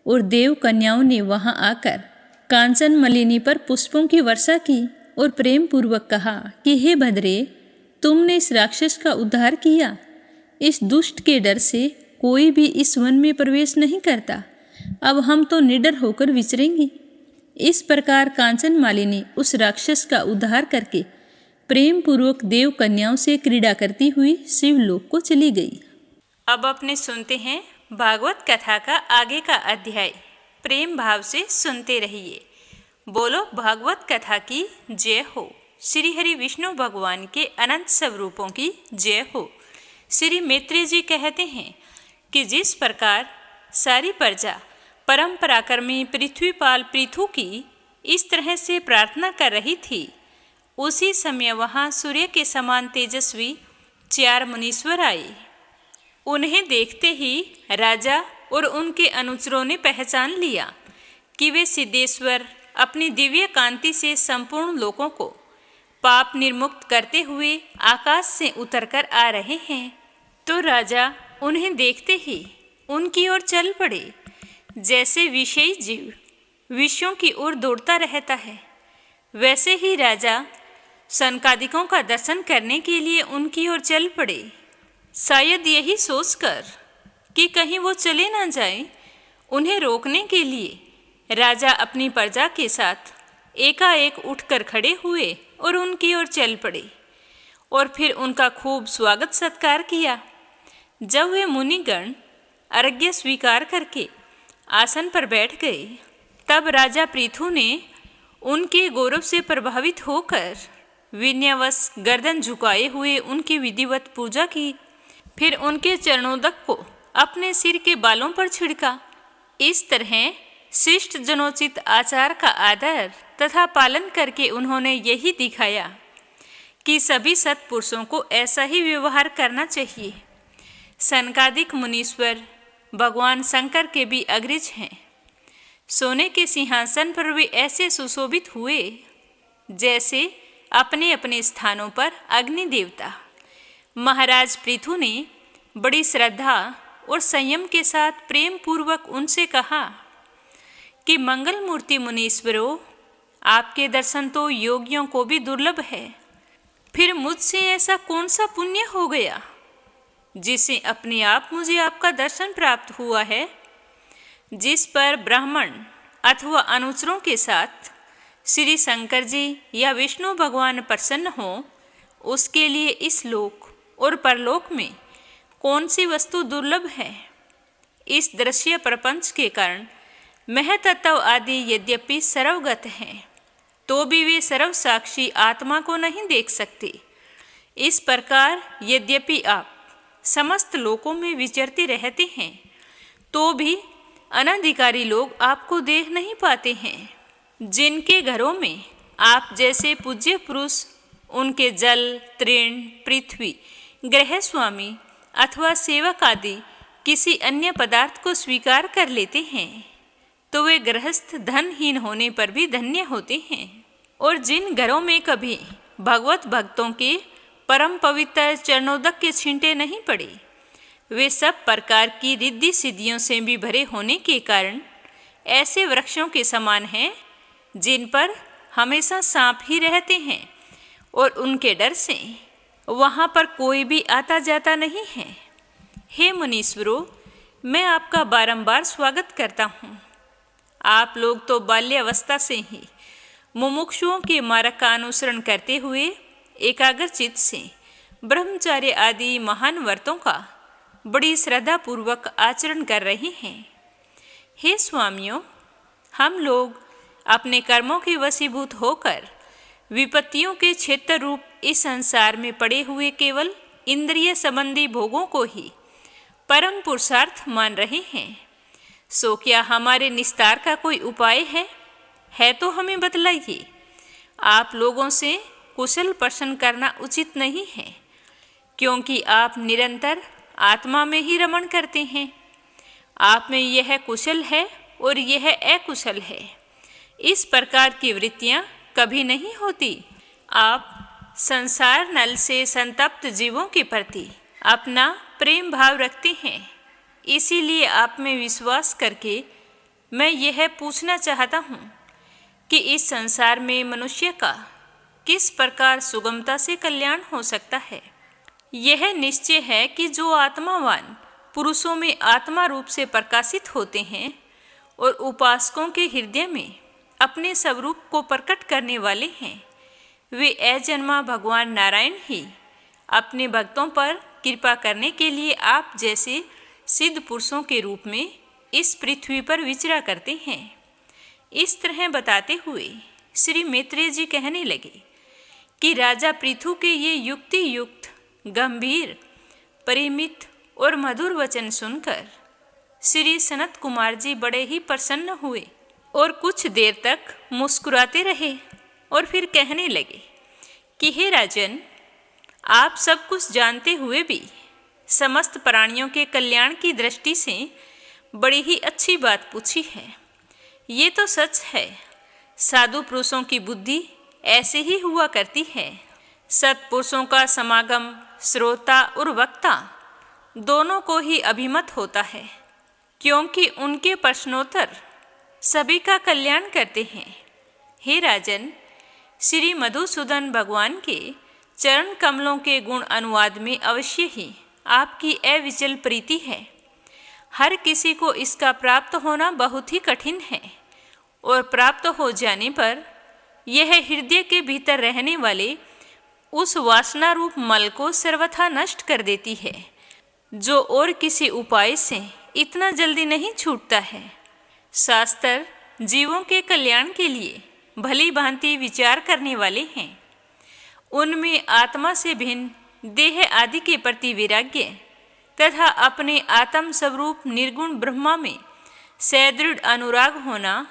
और देव कन्याओं ने वहां आकर कांचन मालिनी पर पुष्पों की वर्षा की और प्रेम पूर्वक कहा कि हे भद्रे, तुमने इस राक्षस का उद्धार किया। इस दुष्ट के डर से कोई भी इस वन में प्रवेश नहीं करता। अब हम तो निडर होकर विचरेंगे। इस प्रकार कांचन मालिनी उस राक्षस का उद्धार करके प्रेम पूर्वक देव कन्याओं से क्रीड़ा करती हुई शिवलोक को चली गई। अब अपने सुनते हैं भागवत कथा का आगे का अध्याय। प्रेम भाव से सुनते रहिए। बोलो भागवत कथा की जय हो। श्री हरि विष्णु भगवान के अनंत स्वरूपों की जय हो। श्री मैत्रेय जी कहते हैं कि जिस प्रकार सारी प्रजा परम पराक्रमी पृथ्वीपाल पृथु की इस तरह से प्रार्थना कर रही थी, उसी समय वहाँ सूर्य के समान तेजस्वी 4 मुनीश्वर आए। उन्हें देखते ही राजा और उनके अनुचरों ने पहचान लिया कि वे सिद्धेश्वर अपनी दिव्य कांति से संपूर्ण लोकों को पाप निर्मुक्त करते हुए आकाश से उतरकर आ रहे हैं। तो राजा उन्हें देखते ही उनकी ओर चल पड़े, जैसे विषयी जीव विषयों की ओर दौड़ता रहता है, वैसे ही राजा सनकादिकों का दर्शन करने के लिए उनकी ओर चल पड़े। शायद यही सोचकर कि कहीं वो चले ना जाए, उन्हें रोकने के लिए राजा अपनी प्रजा के साथ एकाएक उठकर खड़े हुए और उनकी ओर चल पड़े और फिर उनका खूब स्वागत सत्कार किया। जब वे मुनिगण अर्घ्य स्वीकार करके आसन पर बैठ गए, तब राजा पृथु ने उनके गौरव से प्रभावित होकर विनयवश गर्दन झुकाए हुए उनकी विधिवत पूजा की। फिर उनके चरणोदक को अपने सिर के बालों पर छिड़का। इस तरह शिष्ट जनोचित आचार का आदर तथा पालन करके उन्होंने यही दिखाया कि सभी सत्पुरुषों को ऐसा ही व्यवहार करना चाहिए। सनकादिक मुनीश्वर भगवान शंकर के भी अग्रज हैं। सोने के सिंहासन पर वे ऐसे सुशोभित हुए जैसे अपने अपने स्थानों पर अग्नि देवता। महाराज पृथु ने बड़ी श्रद्धा और संयम के साथ प्रेम पूर्वक उनसे कहा कि मंगल मूर्ति मुनीश्वरों, आपके दर्शन तो योगियों को भी दुर्लभ है। फिर मुझसे ऐसा कौन सा पुण्य हो गया जिससे अपने आप मुझे आपका दर्शन प्राप्त हुआ है। जिस पर ब्राह्मण अथवा अनुचरों के साथ श्री शंकर जी या विष्णु भगवान प्रसन्न हो, उसके लिए इस लोक और परलोक में कौन सी वस्तु दुर्लभ है। इस दृश्य प्रपंच के कारण महतत्व आदि यद्यपि सर्वगत हैं, तो भी वे सर्वसाक्षी आत्मा को नहीं देख सकते। इस प्रकार यद्यपि आप समस्त लोकों में विचरते रहते हैं, तो भी अनधिकारी लोग आपको देख नहीं पाते हैं। जिनके घरों में आप जैसे पूज्य पुरुष उनके जल, तृण, पृथ्वी, गृह स्वामी अथवा सेवक आदि किसी अन्य पदार्थ को स्वीकार कर लेते हैं, तो वे गृहस्थ धनहीन होने पर भी धन्य होते हैं। और जिन घरों में कभी भगवत भक्तों के परम पवित्र चरणोदक के छींटे नहीं पड़े, वे सब प्रकार की रिद्धि सिद्धियों से भी भरे होने के कारण ऐसे वृक्षों के समान हैं जिन पर हमेशा सांप ही रहते हैं और उनके डर से वहाँ पर कोई भी आता जाता नहीं है। हे मुनीश्वरों, मैं आपका बारंबार स्वागत करता हूँ। आप लोग तो बाल्यावस्था से ही मुमुक्षुओं के मार्ग का अनुसरण करते हुए एकाग्रचित्त से ब्रह्मचर्य आदि महान व्रतों का बड़ी श्रद्धापूर्वक आचरण कर रहे हैं। हे स्वामियों, हम लोग अपने कर्मों के वशीभूत होकर विपत्तियों के क्षेत्र रूप इस संसार में पड़े हुए केवल इंद्रिय संबंधी भोगों को ही परम पुरुषार्थ मान रहे हैं। सो क्या हमारे निस्तार का कोई उपाय है तो हमें बतलाइए। आप लोगों से कुशल प्रश्न करना उचित नहीं है, क्योंकि आप निरंतर आत्मा में ही रमण करते हैं। आप में यह कुशल है और यह अकुशल है, इस प्रकार की वृत्तियां कभी नहीं होती। आप संसार नल से संतप्त जीवों के प्रति अपना प्रेम भाव रखते हैं। इसीलिए आप में विश्वास करके मैं यह पूछना चाहता हूँ कि इस संसार में मनुष्य का किस प्रकार सुगमता से कल्याण हो सकता है। यह निश्चय है कि जो आत्मावान पुरुषों में आत्मा रूप से प्रकाशित होते हैं और उपासकों के हृदय में अपने स्वरूप को प्रकट करने वाले हैं, वे अजन्मा भगवान नारायण ही अपने भक्तों पर कृपा करने के लिए आप जैसे सिद्ध पुरुषों के रूप में इस पृथ्वी पर विचरा करते हैं। इस तरह बताते हुए श्री मैत्रेय जी कहने लगे कि राजा पृथु के ये युक्ति युक्त, गंभीर, परिमित और मधुर वचन सुनकर श्री सनत कुमार जी बड़े ही प्रसन्न हुए और कुछ देर तक मुस्कुराते रहे और फिर कहने लगे कि हे राजन, आप सब कुछ जानते हुए भी समस्त प्राणियों के कल्याण की दृष्टि से बड़ी ही अच्छी बात पूछी है। ये तो सच है, साधु पुरुषों की बुद्धि ऐसे ही हुआ करती है। सत्पुरुषों का समागम श्रोता और वक्ता दोनों को ही अभिमत होता है, क्योंकि उनके प्रश्नोत्तर सभी का कल्याण करते हैं। हे राजन, श्री मधुसूदन भगवान के चरण कमलों के गुण अनुवाद में अवश्य ही आपकी अविचल प्रीति है। हर किसी को इसका प्राप्त होना बहुत ही कठिन है और प्राप्त हो जाने पर यह हृदय के भीतर रहने वाले उस वासना रूप मल को सर्वथा नष्ट कर देती है, जो और किसी उपाय से इतना जल्दी नहीं छूटता है। शास्त्र जीवों के कल्याण के लिए भली भांति विचार करने वाले हैं। उनमें आत्मा से भिन्न देह आदि के प्रति वैराग्य तथा अपने आत्म स्वरूप निर्गुण ब्रह्मा में सदृढ़ अनुराग होना,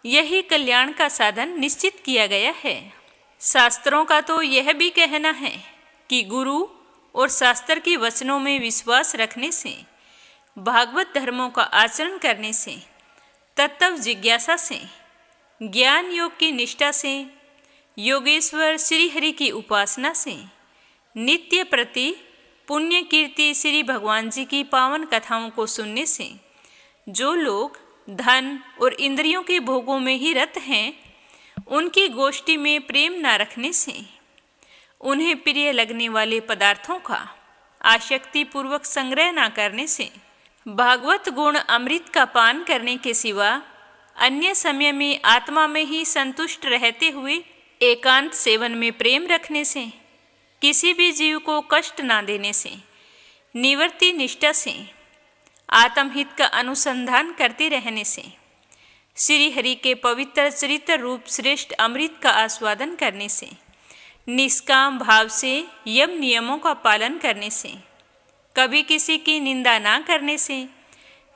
यही कल्याण का साधन निश्चित किया गया है। शास्त्रों का तो यह भी कहना है कि गुरु और शास्त्र के वचनों में विश्वास रखने से, भागवत धर्मों का आचरण करने से, तत्व जिज्ञासा से, ज्ञान योग की निष्ठा से, योगेश्वर श्री हरि की उपासना से, नित्य प्रति पुण्य कीर्ति श्री भगवान जी की पावन कथाओं को सुनने से, जो लोग धन और इंद्रियों के भोगों में ही रत हैं, उनकी गोष्ठी में प्रेम न रखने से, उन्हें प्रिय लगने वाले पदार्थों का आसक्ति पूर्वक संग्रह न करने से, भागवत गुण अमृत का पान करने के सिवा अन्य समय में आत्मा में ही संतुष्ट रहते हुए एकांत सेवन में प्रेम रखने से, किसी भी जीव को कष्ट ना देने से, निवृत्ति निष्ठा से, आत्महित का अनुसंधान करते रहने से, श्री हरि के पवित्र चरित्र रूप श्रेष्ठ अमृत का आस्वादन करने से, निष्काम भाव से यम नियमों का पालन करने से, कभी किसी की निंदा ना करने से,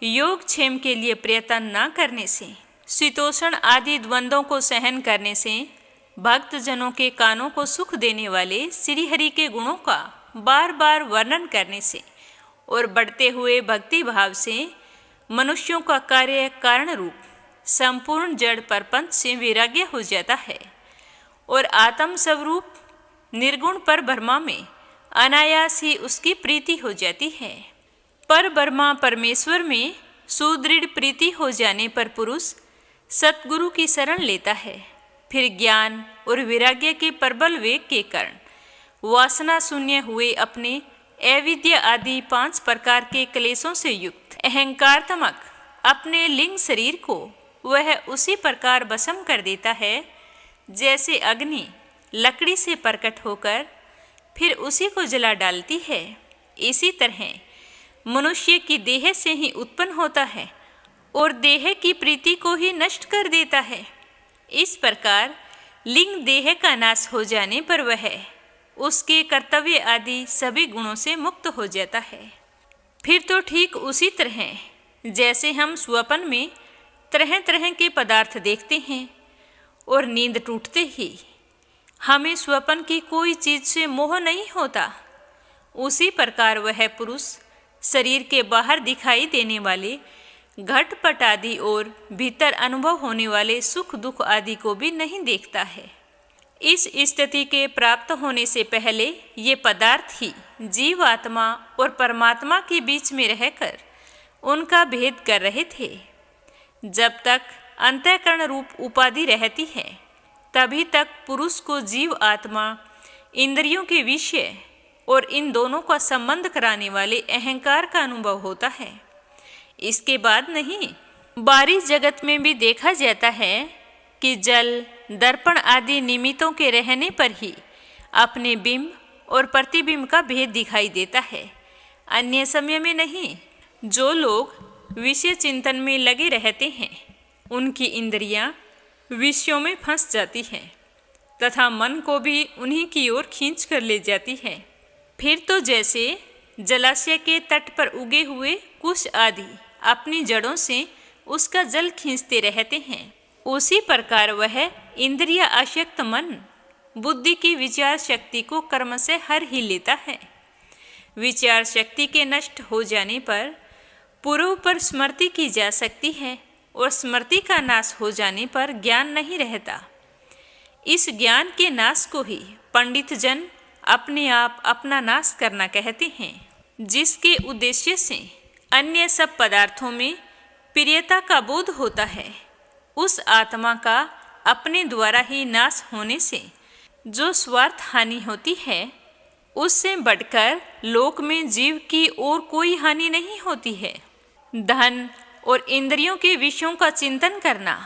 योग क्षेम के लिए प्रयत्न ना करने से, शीतोषण आदि द्वंद्वों को सहन करने से, भक्त जनों के कानों को सुख देने वाले श्री हरि के गुणों का बार बार वर्णन करने से और बढ़ते हुए भक्ति भाव से मनुष्यों का कार्य कारण रूप संपूर्ण जड़ परपंच से वैराग्य हो जाता है और आत्म स्वरूप निर्गुण पर ब्रह्मा में अनायास ही उसकी प्रीति हो जाती है। पर ब्रह्मा परमेश्वर में सुदृढ़ प्रीति हो जाने पर पुरुष सतगुरु की शरण लेता है। फिर ज्ञान और वैराग्य के प्रबल वेग के कारण वासना शून्य हुए अपने अविद्या आदि 5 प्रकार के क्लेशों से युक्त अहंकारत्मक अपने लिंग शरीर को वह उसी प्रकार भस्म कर देता है जैसे अग्नि लकड़ी से प्रकट होकर फिर उसी को जला डालती है। इसी तरह मनुष्य की देह से ही उत्पन्न होता है और देह की प्रीति को ही नष्ट कर देता है। इस प्रकार लिंग देह का नाश हो जाने पर वह उसके कर्तव्य आदि सभी गुणों से मुक्त हो जाता है। फिर तो ठीक उसी तरह जैसे हम स्वप्न में तरह तरह के पदार्थ देखते हैं और नींद टूटते ही हमें स्वप्न की कोई चीज से मोह नहीं होता, उसी प्रकार वह पुरुष शरीर के बाहर दिखाई देने वाले घटपट आदि और भीतर अनुभव होने वाले सुख दुख आदि को भी नहीं देखता है। इस स्थिति के प्राप्त होने से पहले ये पदार्थ ही जीव आत्मा और परमात्मा के बीच में रहकर उनका भेद कर रहे थे। जब तक अंतःकरण रूप उपाधि रहती है तभी तक पुरुष को जीव आत्मा इंद्रियों के विषय और इन दोनों का संबंध कराने वाले अहंकार का अनुभव होता है। इसके बाद नहीं। बाहरी जगत में भी देखा जाता है कि जल दर्पण आदि निमित्तों के रहने पर ही अपने बिंब और प्रतिबिंब का भेद दिखाई देता है, अन्य समय में नहीं। जो लोग विषय चिंतन में लगे रहते हैं उनकी इंद्रियां विषयों में फंस जाती हैं तथा मन को भी उन्हीं की ओर खींच कर ले जाती है। फिर तो जैसे जलाशय के तट पर उगे हुए कुश आदि अपनी जड़ों से उसका जल खींचते रहते हैं, उसी प्रकार वह इंद्रिय आसक्त मन बुद्धि की विचार शक्ति को कर्म से हर ही लेता है। विचार शक्ति के नष्ट हो जाने पर पूर्व पर स्मृति की जा सकती है और स्मृति का नाश हो जाने पर ज्ञान नहीं रहता। इस ज्ञान के नाश को ही पंडित जन अपने आप अपना नाश करना कहते हैं, जिसके उद्देश्य से अन्य सब पदार्थों में प्रियता का बोध होता है। उस आत्मा का अपने द्वारा ही नाश होने से जो स्वार्थ हानि होती है उससे बढ़कर लोक में जीव की और कोई हानि नहीं होती है। धन और इंद्रियों के विषयों का चिंतन करना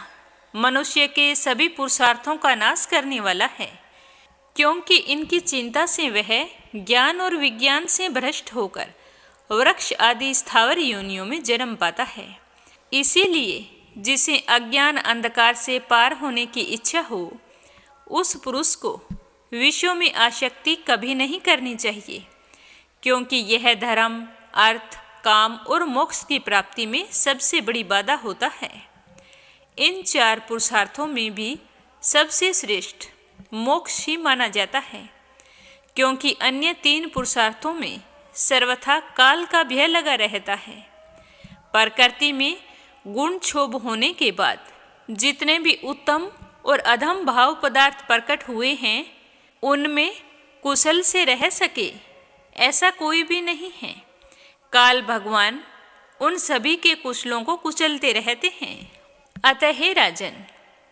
मनुष्य के सभी पुरुषार्थों का नाश करने वाला है, क्योंकि इनकी चिंता से वह ज्ञान और विज्ञान से भ्रष्ट होकर वृक्ष आदि स्थावर योनियों में जन्म पाता है। इसीलिए जिसे अज्ञान अंधकार से पार होने की इच्छा हो उस पुरुष को विषयों में आसक्ति कभी नहीं करनी चाहिए, क्योंकि यह धर्म, अर्थ, काम और मोक्ष की प्राप्ति में सबसे बड़ी बाधा होता है। इन 4 पुरुषार्थों में भी सबसे श्रेष्ठ मोक्ष ही माना जाता है, क्योंकि अन्य 3 पुरुषार्थों में सर्वथा काल का भय लगा रहता है। प्रकृति में गुण क्षोभ होने के बाद जितने भी उत्तम और अधम भाव पदार्थ प्रकट हुए हैं, उनमें कुशल से रह सके ऐसा कोई भी नहीं है। काल भगवान उन सभी के कुशलों को कुचलते रहते हैं। अतः हे राजन,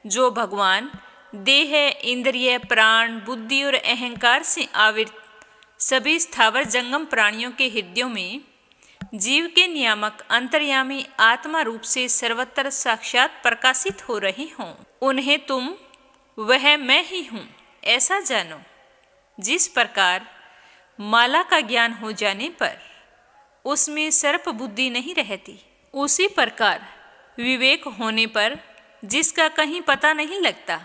जो भगवान देह, इंद्रिय, प्राण, बुद्धि और अहंकार से आवृत सभी स्थावर जंगम प्राणियों के हृदयों में जीव के नियामक अंतर्यामी आत्मा रूप से सर्वत्र साक्षात प्रकाशित हो रहे हों, उन्हें तुम वह मैं ही हूँ ऐसा जानो। जिस प्रकार माला का ज्ञान हो जाने पर उसमें सर्प बुद्धि नहीं रहती, उसी प्रकार विवेक होने पर जिसका कहीं पता नहीं लगता,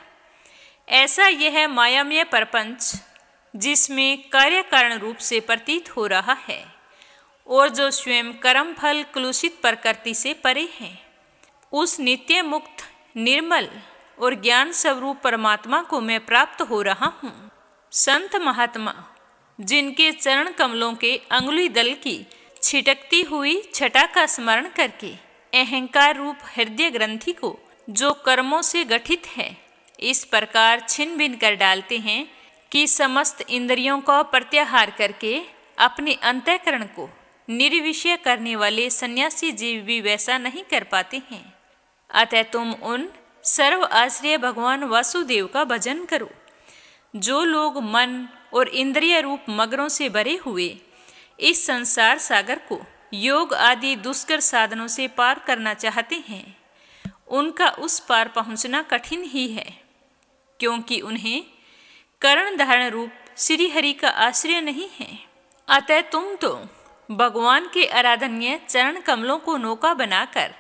ऐसा यह मायामय प्रपंच जिसमें कार्य कारण रूप से प्रतीत हो रहा है और जो स्वयं कर्म फल कलुषित प्रकृति से परे है, उस नित्य मुक्त निर्मल और ज्ञान स्वरूप परमात्मा को मैं प्राप्त हो रहा हूँ। संत महात्मा जिनके चरण कमलों के अंगुली दल की छिटकती हुई छटा का स्मरण करके अहंकार रूप हृदय ग्रंथि को जो कर्मों से गठित है इस प्रकार छिन्न भिन्न कर डालते हैं कि समस्त इंद्रियों का प्रत्याहार करके अपने अंतःकरण को निर्विषय करने वाले सन्यासी जीव भी वैसा नहीं कर पाते हैं। अतः तुम उन सर्व आश्रय भगवान वासुदेव का भजन करो। जो लोग मन और इंद्रिय रूप मगरों से भरे हुए इस संसार सागर को योग आदि दुष्कर साधनों से पार करना चाहते हैं, उनका उस पार पहुंचना कठिन ही है, क्योंकि उन्हें करण धारण रूप श्री हरि का आश्रय नहीं है। अतः तुम तो भगवान के आराधनीय चरण कमलों को नौका बनाकर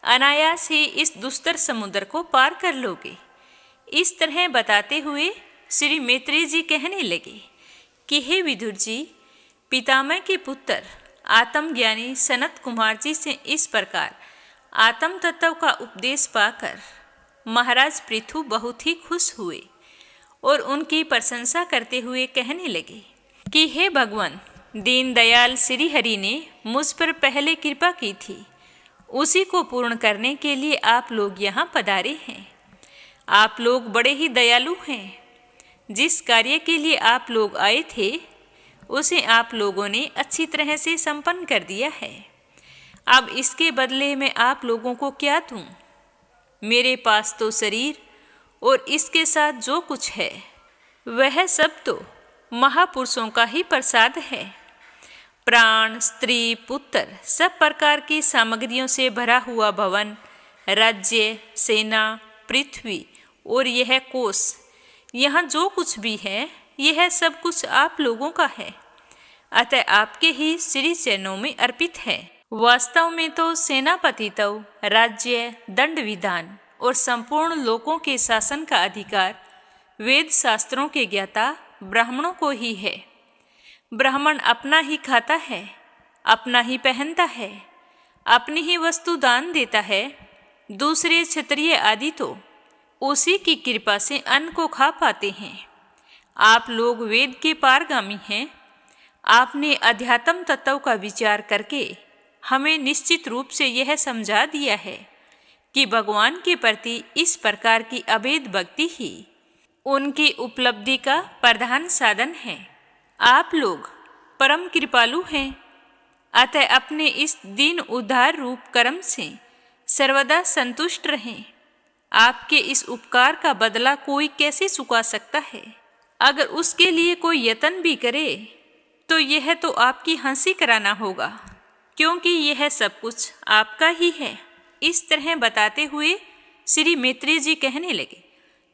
अनायास ही इस दुस्तर समुद्र को पार कर लोगे। इस तरह बताते हुए श्री मैत्रेय जी कहने लगे कि हे विदुर जी, पितामह के पुत्र आत्मज्ञानी सनत कुमार जी से इस प्रकार आत्म तत्व का उपदेश पाकर महाराज पृथु बहुत ही खुश हुए और उनकी प्रशंसा करते हुए कहने लगे कि हे भगवान, दीनदयाल श्री हरि ने मुझ पर पहले कृपा की थी, उसी को पूर्ण करने के लिए आप लोग यहाँ पधारे हैं। आप लोग बड़े ही दयालु हैं। जिस कार्य के लिए आप लोग आए थे उसे आप लोगों ने अच्छी तरह से संपन्न कर दिया है। अब इसके बदले में आप लोगों को क्या दूं? मेरे पास तो शरीर और इसके साथ जो कुछ है वह सब तो महापुरुषों का ही प्रसाद है। प्राण, स्त्री, पुत्र, सब प्रकार की सामग्रियों से भरा हुआ भवन, राज्य, सेना, पृथ्वी और यह कोष, यहाँ जो कुछ भी है यह सब कुछ आप लोगों का है। अतः आपके ही श्री चरणों में अर्पित है। वास्तव में तो सेनापतित्व, राज्य, दंड विधान और संपूर्ण लोकों के शासन का अधिकार वेद शास्त्रों के ज्ञाता ब्राह्मणों को ही है। ब्राह्मण अपना ही खाता है, अपना ही पहनता है, अपनी ही वस्तु दान देता है। दूसरे क्षत्रिय आदि तो उसी की कृपा से अन्न को खा पाते हैं। आप लोग वेद के पारगामी हैं। आपने अध्यात्म तत्व का विचार करके हमें निश्चित रूप से यह समझा दिया है कि भगवान के प्रति इस प्रकार की अभेद भक्ति ही उनकी उपलब्धि का प्रधान साधन है। आप लोग परम कृपालु हैं। अतः अपने इस दीन उद्धार रूप कर्म से सर्वदा संतुष्ट रहें। आपके इस उपकार का बदला कोई कैसे चुका सकता है? अगर उसके लिए कोई यत्न भी करे तो यह तो आपकी हंसी कराना होगा, क्योंकि यह सब कुछ आपका ही है। इस तरह बताते हुए श्री मैत्रेय जी कहने लगे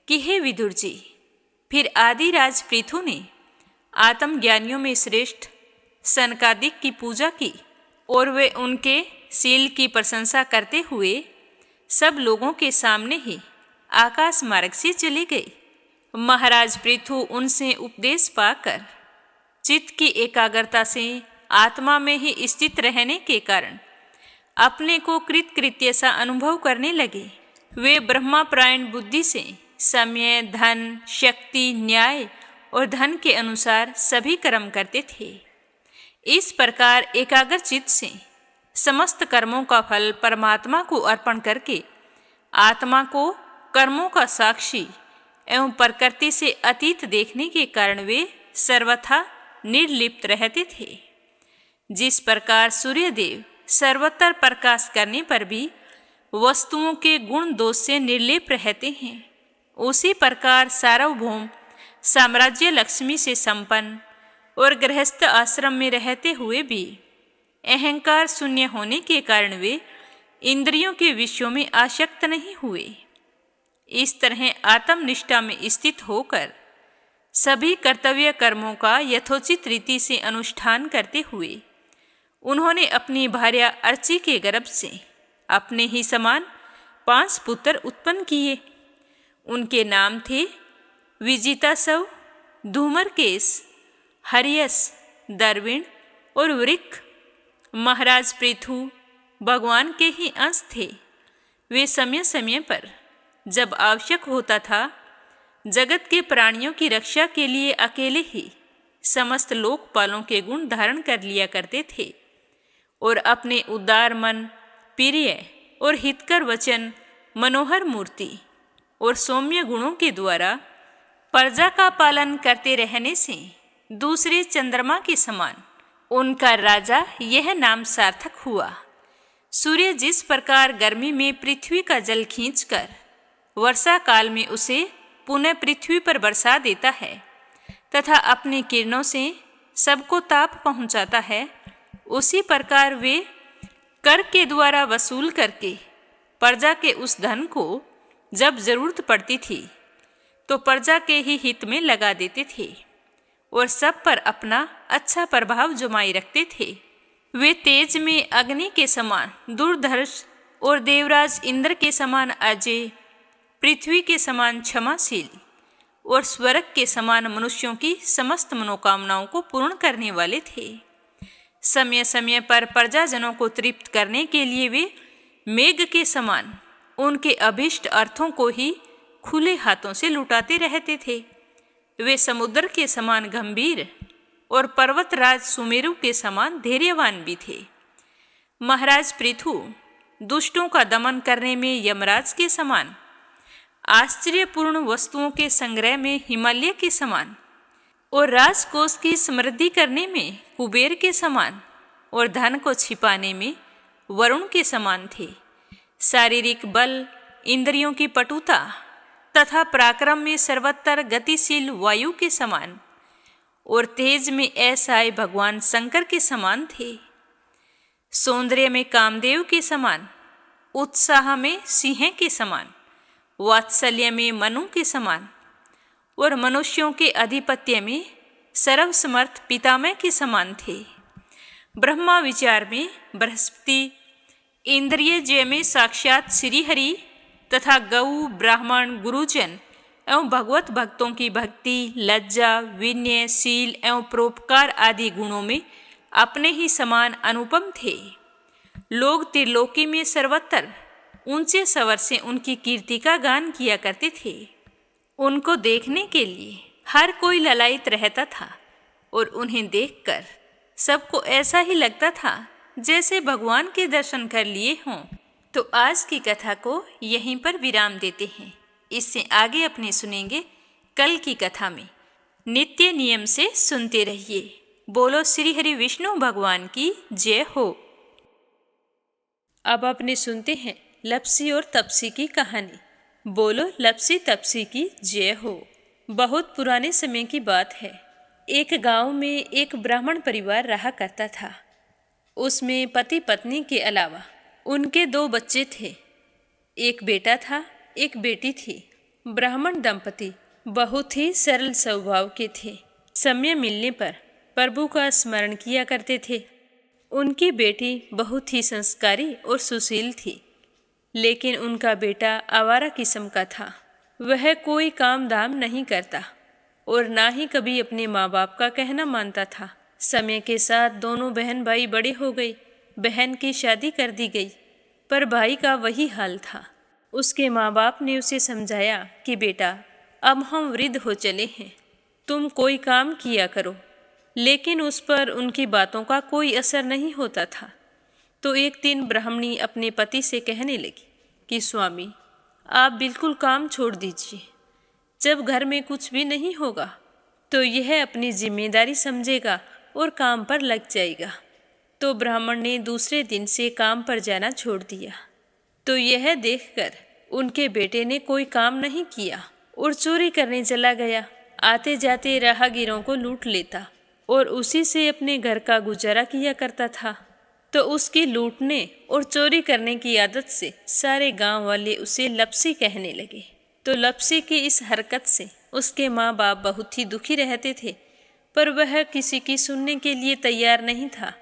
कि हे विदुर जी, फिर आदिराज पृथु ने आत्मज्ञानियों में श्रेष्ठ सनकादिक की पूजा की और वे उनके शील की प्रशंसा करते हुए सब लोगों के सामने ही आकाश मार्ग से चले गए। महाराज पृथु उनसे उपदेश पाकर चित्त की एकाग्रता से आत्मा में ही स्थित रहने के कारण अपने को कृतकृत्य सा अनुभव करने लगे। वे ब्रह्माप्रायण बुद्धि से समय, धन, शक्ति, न्याय और धन के अनुसार सभी कर्म करते थे। इस प्रकार एकाग्र चित्त से समस्त कर्मों का फल परमात्मा को अर्पण करके आत्मा को कर्मों का साक्षी एवं प्रकृति से अतीत देखने के कारण वे सर्वथा निर्लिप्त रहते थे। जिस प्रकार सूर्यदेव सर्वत्र प्रकाश करने पर भी वस्तुओं के गुण दोष से निर्लिप्त रहते हैं, उसी प्रकार सार्वभौम साम्राज्य लक्ष्मी से संपन्न और गृहस्थ आश्रम में रहते हुए भी अहंकार शून्य होने के कारण वे इंद्रियों के विषयों में आसक्त नहीं हुए। इस तरह आत्मनिष्ठा में स्थित होकर सभी कर्तव्य कर्मों का यथोचित रीति से अनुष्ठान करते हुए उन्होंने अपनी भार्या अर्ची के गर्भ से अपने ही समान 5 पुत्र उत्पन्न किए। उनके नाम थे विजितासव, धूमरकेश, हरियस, दर्विण और वृक्क। महाराज पृथु भगवान के ही अंश थे। वे समय समय पर जब आवश्यक होता था जगत के प्राणियों की रक्षा के लिए अकेले ही समस्त लोकपालों के गुण धारण कर लिया करते थे और अपने उदार मन, प्रिय और हितकर वचन, मनोहर मूर्ति और सौम्य गुणों के द्वारा प्रजा का पालन करते रहने से दूसरे चंद्रमा के समान उनका राजा यह नाम सार्थक हुआ। सूर्य जिस प्रकार गर्मी में पृथ्वी का जल खींचकर वर्षा काल में उसे पुनः पृथ्वी पर बरसा देता है तथा अपनी किरणों से सबको ताप पहुंचाता है, उसी प्रकार वे कर के द्वारा वसूल करके प्रजा के उस धन को जब जरूरत पड़ती थी तो प्रजा के ही हित में लगा देते थे और सब पर अपना अच्छा प्रभाव जमाए रखते थे। वे तेज में अग्नि के समान दुर्धर्ष और देवराज इंद्र के समान अजय, पृथ्वी के समान क्षमाशील और स्वर्ग के समान मनुष्यों की समस्त मनोकामनाओं को पूर्ण करने वाले थे। समय समय पर प्रजाजनों को तृप्त करने के लिए वे मेघ के समान उनके अभीष्ट अर्थों को ही खुले हाथों से लुटाते रहते थे। वे समुद्र के समान गंभीर और पर्वतराज सुमेरु के समान धैर्यवान भी थे। महाराज पृथु दुष्टों का दमन करने में यमराज के समान, आश्चर्यपूर्ण वस्तुओं के संग्रह में हिमालय के समान और राजकोष की समृद्धि करने में कुबेर के समान और धन को छिपाने में वरुण के समान थे। शारीरिक बल, इंद्रियों की पटुता तथा पराक्रम में सर्वत्र गतिशील वायु के समान और तेज में ऐसाई भगवान शंकर के समान थे। सौंदर्य में कामदेव के समान, उत्साह में सिंह के समान, वात्सल्य में मनु के समान और मनुष्यों के अधिपत्य में सर्वसमर्थ पितामह के समान थे। ब्रह्मा विचार में बृहस्पति, इंद्रिय जय में साक्षात श्रीहरि तथा गौ, ब्राह्मण, गुरुजन एवं भगवत भक्तों की भक्ति, लज्जा, विनय, शील एवं परोपकार आदि गुणों में अपने ही समान अनुपम थे। लोग त्रिलोकी में सर्वत्र ऊंचे स्वर से उनकी कीर्ति का गान किया करते थे। उनको देखने के लिए हर कोई ललायित रहता था और उन्हें देखकर सबको ऐसा ही लगता था जैसे भगवान के दर्शन कर लिए हों। तो आज की कथा को यहीं पर विराम देते हैं। इससे आगे अपने सुनेंगे कल की कथा में। नित्य नियम से सुनते रहिए। बोलो श्री हरि विष्णु भगवान की जय हो। अब अपने सुनते हैं लपसी और तपसी की कहानी। बोलो लपसी तपसी की जय हो। बहुत पुराने समय की बात है। एक गांव में एक ब्राह्मण परिवार रहा करता था। उसमें पति पत्नी के अलावा उनके 2 बच्चे थे। एक बेटा था, एक बेटी थी। ब्राह्मण दंपति बहुत ही सरल स्वभाव के थे। समय मिलने पर प्रभु का स्मरण किया करते थे। उनकी बेटी बहुत ही संस्कारी और सुशील थी, लेकिन उनका बेटा आवारा किस्म का था। वह कोई काम धाम नहीं करता और ना ही कभी अपने माँ बाप का कहना मानता था। समय के साथ दोनों बहन भाई बड़े हो गए। बहन की शादी कर दी गई, पर भाई का वही हाल था। उसके माँ बाप ने उसे समझाया कि बेटा, अब हम वृद्ध हो चले हैं, तुम कोई काम किया करो। लेकिन उस पर उनकी बातों का कोई असर नहीं होता था। तो एक दिन ब्राह्मणी अपने पति से कहने लगी कि स्वामी, आप बिल्कुल काम छोड़ दीजिए। जब घर में कुछ भी नहीं होगा तो यह अपनी जिम्मेदारी समझेगा और काम पर लग जाएगा। तो ब्राह्मण ने दूसरे दिन से काम पर जाना छोड़ दिया। तो यह देखकर उनके बेटे ने कोई काम नहीं किया और चोरी करने चला गया। आते जाते राहगीरों को लूट लेता और उसी से अपने घर का गुजारा किया करता था। तो उसकी लूटने और चोरी करने की आदत से सारे गांव वाले उसे लपसी कहने लगे। तो लपसी की इस हरकत से उसके माँ बाप बहुत ही दुखी रहते थे, पर वह किसी की सुनने के लिए तैयार नहीं था।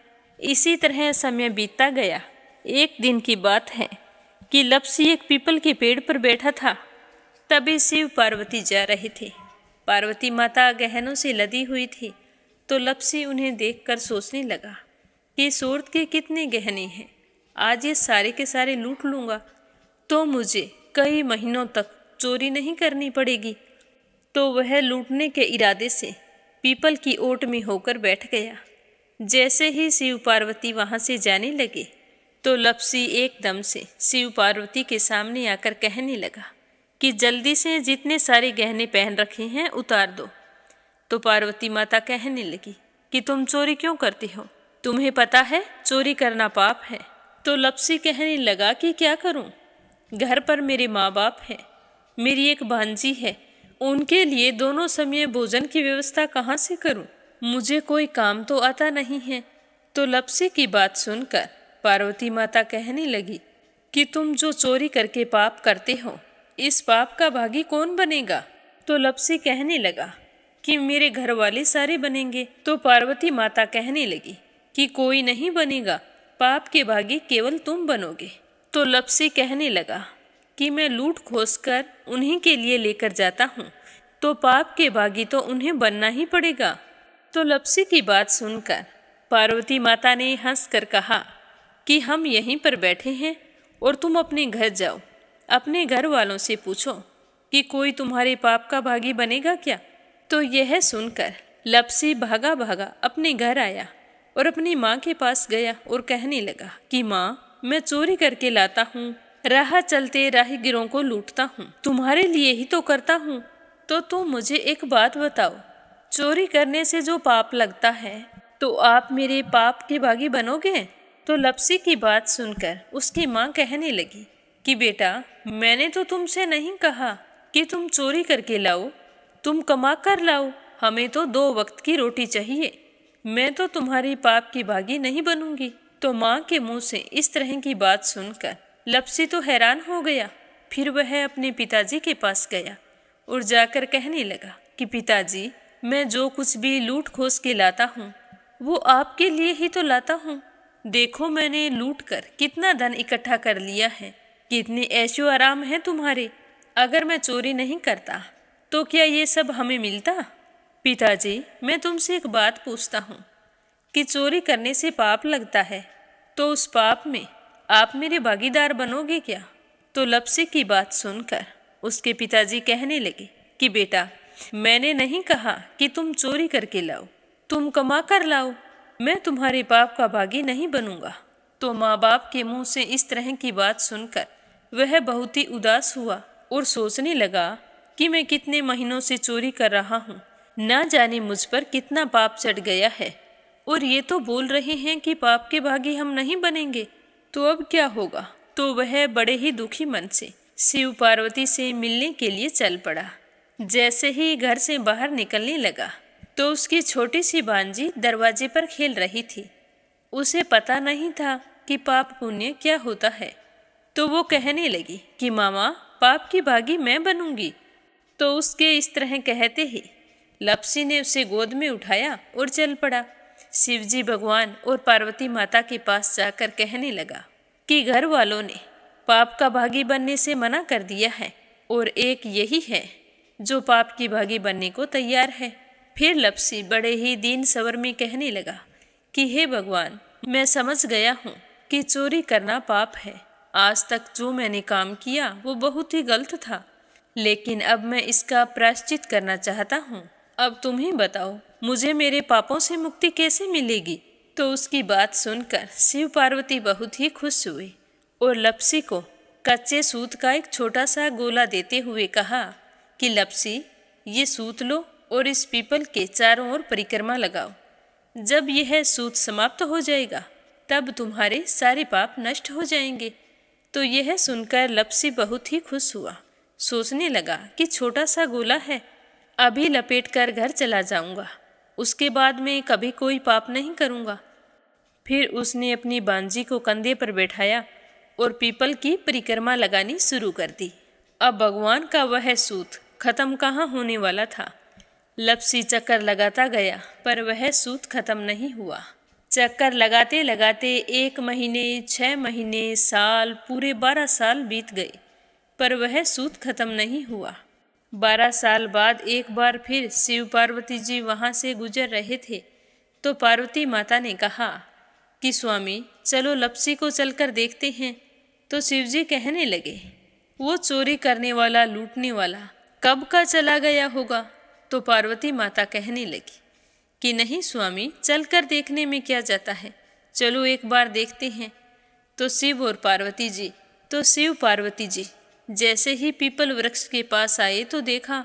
इसी तरह समय बीतता गया। एक दिन की बात है कि लपसी एक पीपल के पेड़ पर बैठा था। तभी शिव पार्वती जा रहे थे। पार्वती माता गहनों से लदी हुई थी। तो लपसी उन्हें देखकर सोचने लगा कि सूरत के कितने गहने हैं, आज ये सारे के सारे लूट लूँगा तो मुझे कई महीनों तक चोरी नहीं करनी पड़ेगी। तो वह लूटने के इरादे से पीपल की ओट में होकर बैठ गया। जैसे ही शिव पार्वती वहाँ से जाने लगे तो लपसी एकदम से शिव पार्वती के सामने आकर कहने लगा कि जल्दी से जितने सारे गहने पहन रखे हैं उतार दो। तो पार्वती माता कहने लगी कि तुम चोरी क्यों करती हो, तुम्हें पता है चोरी करना पाप है। तो लपसी कहने लगा कि क्या करूं, घर पर मेरे माँ बाप हैं, मेरी एक भांजी है, उनके लिए दोनों समय भोजन की व्यवस्था कहाँ से करूं, मुझे कोई काम तो आता नहीं है। तो लपसी की बात सुनकर पार्वती माता कहने लगी कि तुम जो चोरी करके पाप करते हो, इस पाप का भागी कौन बनेगा। तो लपसी कहने लगा कि मेरे घर वाले सारे बनेंगे। तो पार्वती माता कहने लगी कि कोई नहीं बनेगा, पाप के भागी केवल तुम बनोगे। तो लपसी कहने लगा कि मैं लूट खोस कर उन्हीं के लिए लेकर जाता हूँ, तो पाप के भागी तो उन्हें बनना ही पड़ेगा। तो लपसी की बात सुनकर पार्वती माता ने हंसकर कहा कि हम यहीं पर बैठे हैं और तुम अपने घर जाओ, अपने घर वालों से पूछो कि कोई तुम्हारे पाप का भागी बनेगा क्या। तो यह सुनकर लपसी भागा भागा अपने घर आया और अपनी माँ के पास गया और कहने लगा कि माँ, मैं चोरी करके लाता हूँ, राह चलते राहगीरों को लूटता हूँ, तुम्हारे लिए ही तो करता हूँ। तो तुम मुझे एक बात बताओ, चोरी करने से जो पाप लगता है तो आप मेरे पाप के भागी बनोगे। तो लपसी की बात सुनकर उसकी माँ कहने लगी कि बेटा, मैंने तो तुमसे नहीं कहा कि तुम चोरी करके लाओ, तुम कमा कर लाओ, हमें तो 2 वक्त की रोटी चाहिए, मैं तो तुम्हारी पाप की भागी नहीं बनूंगी। तो माँ के मुंह से इस तरह की बात सुनकर लपसी तो हैरान हो गया। फिर वह अपने पिताजी के पास गया और जाकर कहने लगा कि पिताजी, मैं जो कुछ भी लूट खोस के लाता हूँ वो आपके लिए ही तो लाता हूँ। देखो मैंने लूट कर कितना धन इकट्ठा कर लिया है, कितने ऐशो आराम हैं तुम्हारे। अगर मैं चोरी नहीं करता तो क्या ये सब हमें मिलता। पिताजी, मैं तुमसे एक बात पूछता हूँ कि चोरी करने से पाप लगता है, तो उस पाप में आप मेरे भागीदार बनोगे क्या। तो लपसी की बात सुनकर उसके पिताजी कहने लगे कि बेटा, मैंने नहीं कहा कि तुम चोरी करके लाओ, तुम कमा कर लाओ, मैं तुम्हारे पाप का भागी नहीं बनूंगा। तो माँ बाप के मुंह से इस तरह की बात सुनकर वह बहुत ही उदास हुआ और सोचने लगा कि मैं कितने महीनों से चोरी कर रहा हूँ, ना जाने मुझ पर कितना पाप चढ़ गया है, और ये तो बोल रहे हैं कि पाप के भागी हम नहीं बनेंगे, तो अब क्या होगा। तो वह बड़े ही दुखी मन से शिव पार्वती से मिलने के लिए चल पड़ा। जैसे ही घर से बाहर निकलने लगा तो उसकी छोटी सी भांजी दरवाजे पर खेल रही थी। उसे पता नहीं था कि पाप पुण्य क्या होता है। तो वो कहने लगी कि मामा, पाप की भागी मैं बनूंगी। तो उसके इस तरह कहते ही लपसी ने उसे गोद में उठाया और चल पड़ा। शिवजी भगवान और पार्वती माता के पास जाकर कहने लगा कि घर वालों ने पाप का भागी बनने से मना कर दिया है और एक यही है जो पाप की भागी बनने को तैयार है। फिर लपसी बड़े ही दीन स्वर में कहने लगा कि हे भगवान, मैं समझ गया हूँ कि चोरी करना पाप है। आज तक जो मैंने काम किया वो बहुत ही गलत था, लेकिन अब मैं इसका प्रायश्चित करना चाहता हूँ। अब तुम ही बताओ, मुझे मेरे पापों से मुक्ति कैसे मिलेगी। तो उसकी बात सुनकर शिव पार्वती बहुत ही खुश हुए और लपसी को कच्चे सूत का एक छोटा सा गोला देते हुए कहा कि लपसी, ये सूत लो और इस पीपल के चारों ओर परिक्रमा लगाओ। जब यह सूत समाप्त हो जाएगा तब तुम्हारे सारे पाप नष्ट हो जाएंगे। तो यह सुनकर लपसी बहुत ही खुश हुआ। सोचने लगा कि छोटा सा गोला है, अभी लपेट कर घर चला जाऊंगा, उसके बाद में कभी कोई पाप नहीं करूंगा। फिर उसने अपनी बांजी को कंधे पर बैठाया और पीपल की परिक्रमा लगानी शुरू कर दी। अब भगवान का वह सूत खत्म कहाँ होने वाला था। लपसी चक्कर लगाता गया पर वह सूत खत्म नहीं हुआ। चक्कर लगाते लगाते 1 महीने, 6 महीने, साल, पूरे 12 साल बीत गए पर वह सूत खत्म नहीं हुआ। 12 साल बाद एक बार फिर शिव पार्वती जी वहाँ से गुजर रहे थे तो पार्वती माता ने कहा कि स्वामी चलो लपसी को चलकर देखते हैं। तो शिव जी कहने लगे, वो चोरी करने वाला, लूटने वाला कब का चला गया होगा। तो पार्वती माता कहने लगी कि नहीं स्वामी, चलकर देखने में क्या जाता है, चलो एक बार देखते हैं। तो शिव पार्वती जी जैसे ही पीपल वृक्ष के पास आए तो देखा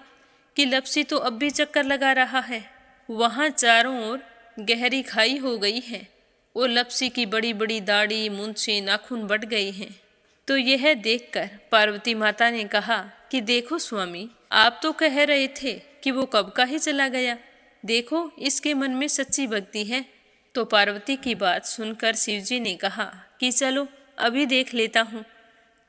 कि लपसी तो अब भी चक्कर लगा रहा है। वहाँ चारों ओर गहरी खाई हो गई है और लपसी की बड़ी बड़ी दाढ़ी, मूंछें, नाखून बढ़ गए हैं। तो यह देखकर पार्वती माता ने कहा कि देखो स्वामी, आप तो कह रहे थे कि वो कब का ही चला गया, देखो इसके मन में सच्ची भक्ति है। तो पार्वती की बात सुनकर शिवजी ने कहा कि चलो अभी देख लेता हूँ।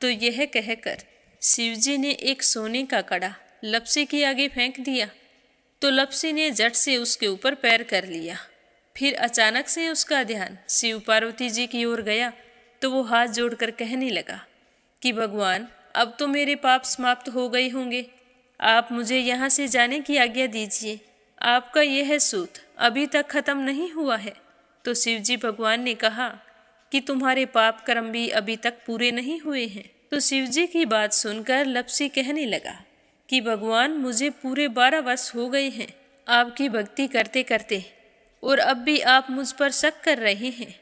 तो यह कहकर शिवजी ने एक सोने का कड़ा लपसी के आगे फेंक दिया। तो लपसी ने झट से उसके ऊपर पैर कर लिया। फिर अचानक से उसका ध्यान शिव पार्वती जी की ओर गया तो वो हाथ जोड़कर कहने लगा कि भगवान, अब तो मेरे पाप समाप्त हो गए होंगे, आप मुझे यहाँ से जाने की आज्ञा दीजिए, आपका यह सूत अभी तक खत्म नहीं हुआ है। तो शिवजी भगवान ने कहा कि तुम्हारे पाप कर्म भी अभी तक पूरे नहीं हुए हैं। तो शिवजी की बात सुनकर लपसी कहने लगा कि भगवान, मुझे पूरे 12 वर्ष हो गए हैं आपकी भक्ति करते करते और अब भी आप मुझ पर शक कर रहे हैं।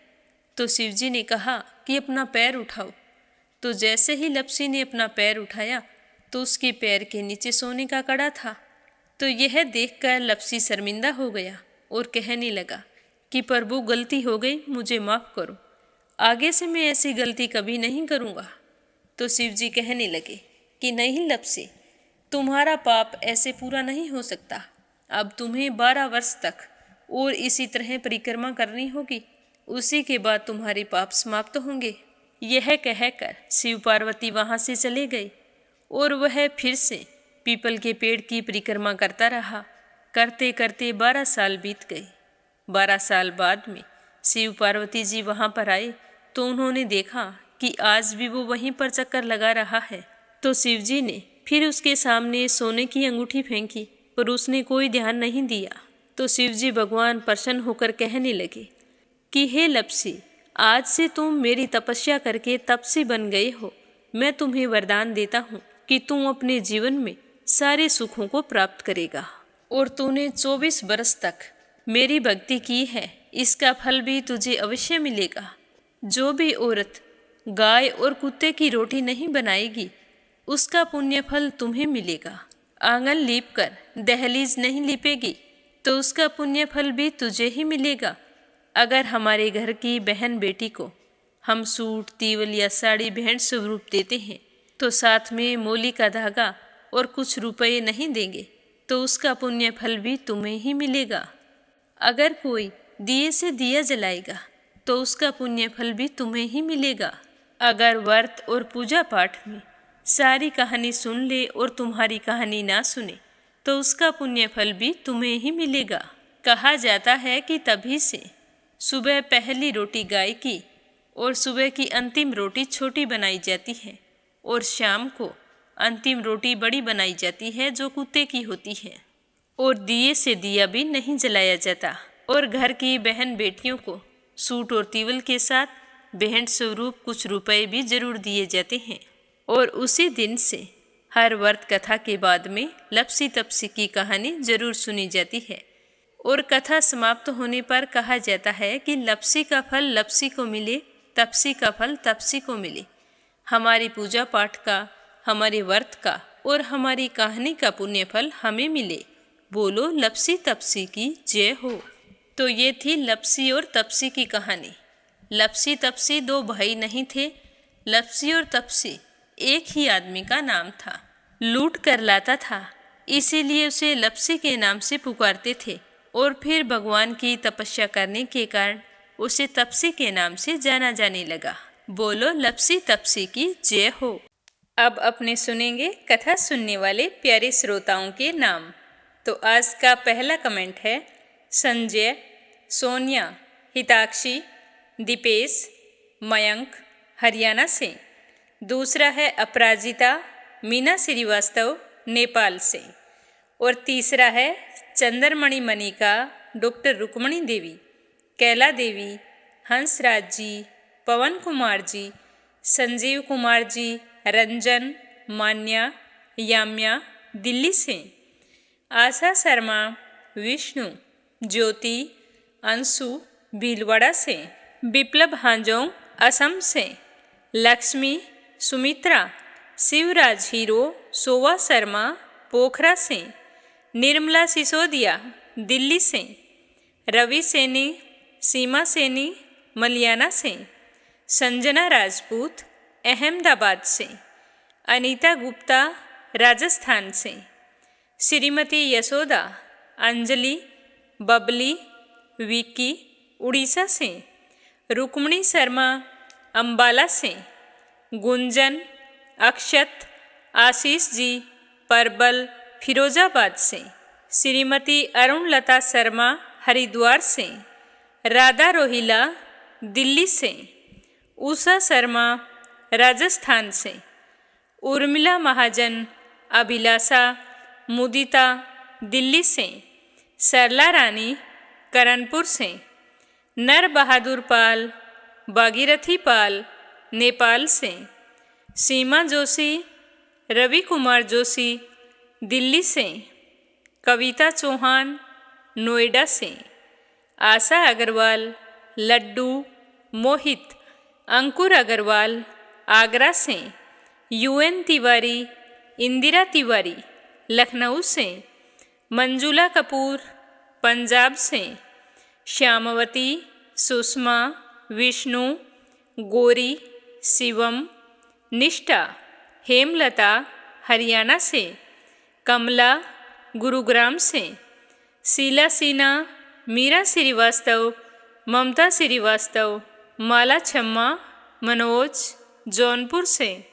तो शिवजी ने कहा कि अपना पैर उठाओ। तो जैसे ही लपसी ने अपना पैर उठाया तो उसके पैर के नीचे सोने का कड़ा था। तो यह देखकर लपसी शर्मिंदा हो गया और कहने लगा कि प्रभु, गलती हो गई, मुझे माफ़ करो, आगे से मैं ऐसी गलती कभी नहीं करूँगा। तो शिवजी कहने लगे कि नहीं लपसी, तुम्हारा पाप ऐसे पूरा नहीं हो सकता, अब तुम्हें 12 वर्ष तक और इसी तरह परिक्रमा करनी होगी, उसी के बाद तुम्हारे पाप समाप्त होंगे। यह कहकर शिव पार्वती वहाँ से चले गए और वह फिर से पीपल के पेड़ की परिक्रमा करता रहा। करते करते 12 साल बीत गए। 12 साल बाद में शिव पार्वती जी वहाँ पर आए तो उन्होंने देखा कि आज भी वो वहीं पर चक्कर लगा रहा है। तो शिव जी ने फिर उसके सामने सोने की अंगूठी फेंकी पर उसने कोई ध्यान नहीं दिया। तो शिव जी भगवान प्रसन्न होकर कहने लगे कि हे लपसी, आज से तुम मेरी तपस्या करके तपसी बन गए हो। मैं तुम्हें वरदान देता हूँ कि तुम अपने जीवन में सारे सुखों को प्राप्त करेगा और तूने 24 बरस तक मेरी भक्ति की है, इसका फल भी तुझे अवश्य मिलेगा। जो भी औरत गाय और कुत्ते की रोटी नहीं बनाएगी उसका पुण्य फल तुम्हें मिलेगा। आंगन लीप कर दहलीज नहीं लीपेगी तो उसका पुण्य फल भी तुझे ही मिलेगा। अगर हमारे घर की बहन बेटी को हम सूट, तीवल या साड़ी भेंट स्वरूप देते हैं तो साथ में मोली का धागा और कुछ रुपए नहीं देंगे तो उसका पुण्य फल भी तुम्हें ही मिलेगा। अगर कोई दिए से दिया जलाएगा तो उसका पुण्य फल भी तुम्हें ही मिलेगा। अगर व्रत और पूजा पाठ में सारी कहानी सुन ले और तुम्हारी कहानी ना सुने तो उसका पुण्य फल भी तुम्हें ही मिलेगा। कहा जाता है कि तभी से सुबह पहली रोटी गाय की और सुबह की अंतिम रोटी छोटी बनाई जाती है और शाम को अंतिम रोटी बड़ी बनाई जाती है जो कुत्ते की होती है। और दिए से दिया भी नहीं जलाया जाता और घर की बहन बेटियों को सूट और तीवल के साथ भेंट स्वरूप कुछ रुपए भी जरूर दिए जाते हैं। और उसी दिन से हर व्रत कथा के बाद में लपसी तपसी की कहानी जरूर सुनी जाती है और कथा समाप्त होने पर कहा जाता है कि लपसी का फल लपसी को मिले, तपसी का फल तपसी को मिले। हमारी पूजा पाठ का, हमारे व्रत का और हमारी कहानी का पुण्य फल हमें मिले। बोलो लपसी तपसी की जय हो। तो ये थी लपसी और तपसी की कहानी। लपसी तपसी दो भाई नहीं थे। लपसी और तपसी एक ही आदमी का नाम था। लूट कर लाता था, इसीलिए उसे लपसी के नाम से पुकारते थे और फिर भगवान की तपस्या करने के कारण उसे तपसी के नाम से जाना जाने लगा। बोलो लपसी तपसी की जय हो। अब अपने सुनेंगे कथा सुनने वाले प्यारे श्रोताओं के नाम। तो आज का पहला कमेंट है संजय, सोनिया, हिताक्षी, दीपेश, मयंक हरियाणा से। दूसरा है अपराजिता, मीना श्रीवास्तव नेपाल से। और तीसरा है चंद्रमणि मनिका, डॉक्टर रुक्मणी देवी, कैला देवी, हंसराज जी, पवन कुमार जी, संजीव कुमार जी, रंजन, मान्या, याम्या दिल्ली से। आशा शर्मा, विष्णु, ज्योति, अंशु भीलवाड़ा से। विप्लव हांजोंग असम से। लक्ष्मी, सुमित्रा, शिवराज हीरो, सोवा शर्मा पोखरा से। निर्मला सिसोदिया दिल्ली से। रवि सैनी, सीमा सैनी मलियाना से। संजना राजपूत अहमदाबाद से। अनीता गुप्ता राजस्थान से। श्रीमती यशोदा, अंजलि, बबली, विक्की उड़ीसा से। रुक्मणी शर्मा अंबाला से। गुंजन, अक्षत, आशीष जी परबल फिरोजाबाद से। श्रीमती अरुणलता शर्मा हरिद्वार से। राधा रोहिला दिल्ली से। उषा शर्मा राजस्थान से। उर्मिला महाजन, अभिलाषा, मुदिता दिल्ली से। सरला रानी करणपुर से। नर बहादुर पाल, भागीरथी पाल नेपाल से। सीमा जोशी, रवि कुमार जोशी दिल्ली से। कविता चौहान नोएडा से। आशा अग्रवाल, लड्डू, मोहित, अंकुर अग्रवाल आगरा से। यूएन तिवारी, इंदिरा तिवारी लखनऊ से। मंजुला कपूर पंजाब से। श्यामवती, सुषमा, विष्णु, गौरी, शिवम, निष्ठा, हेमलता हरियाणा से। कमला गुरुग्राम से। शीला सिन्हा, मीरा श्रीवास्तव, ममता श्रीवास्तव, माला छम्मा, मनोज जौनपुर से।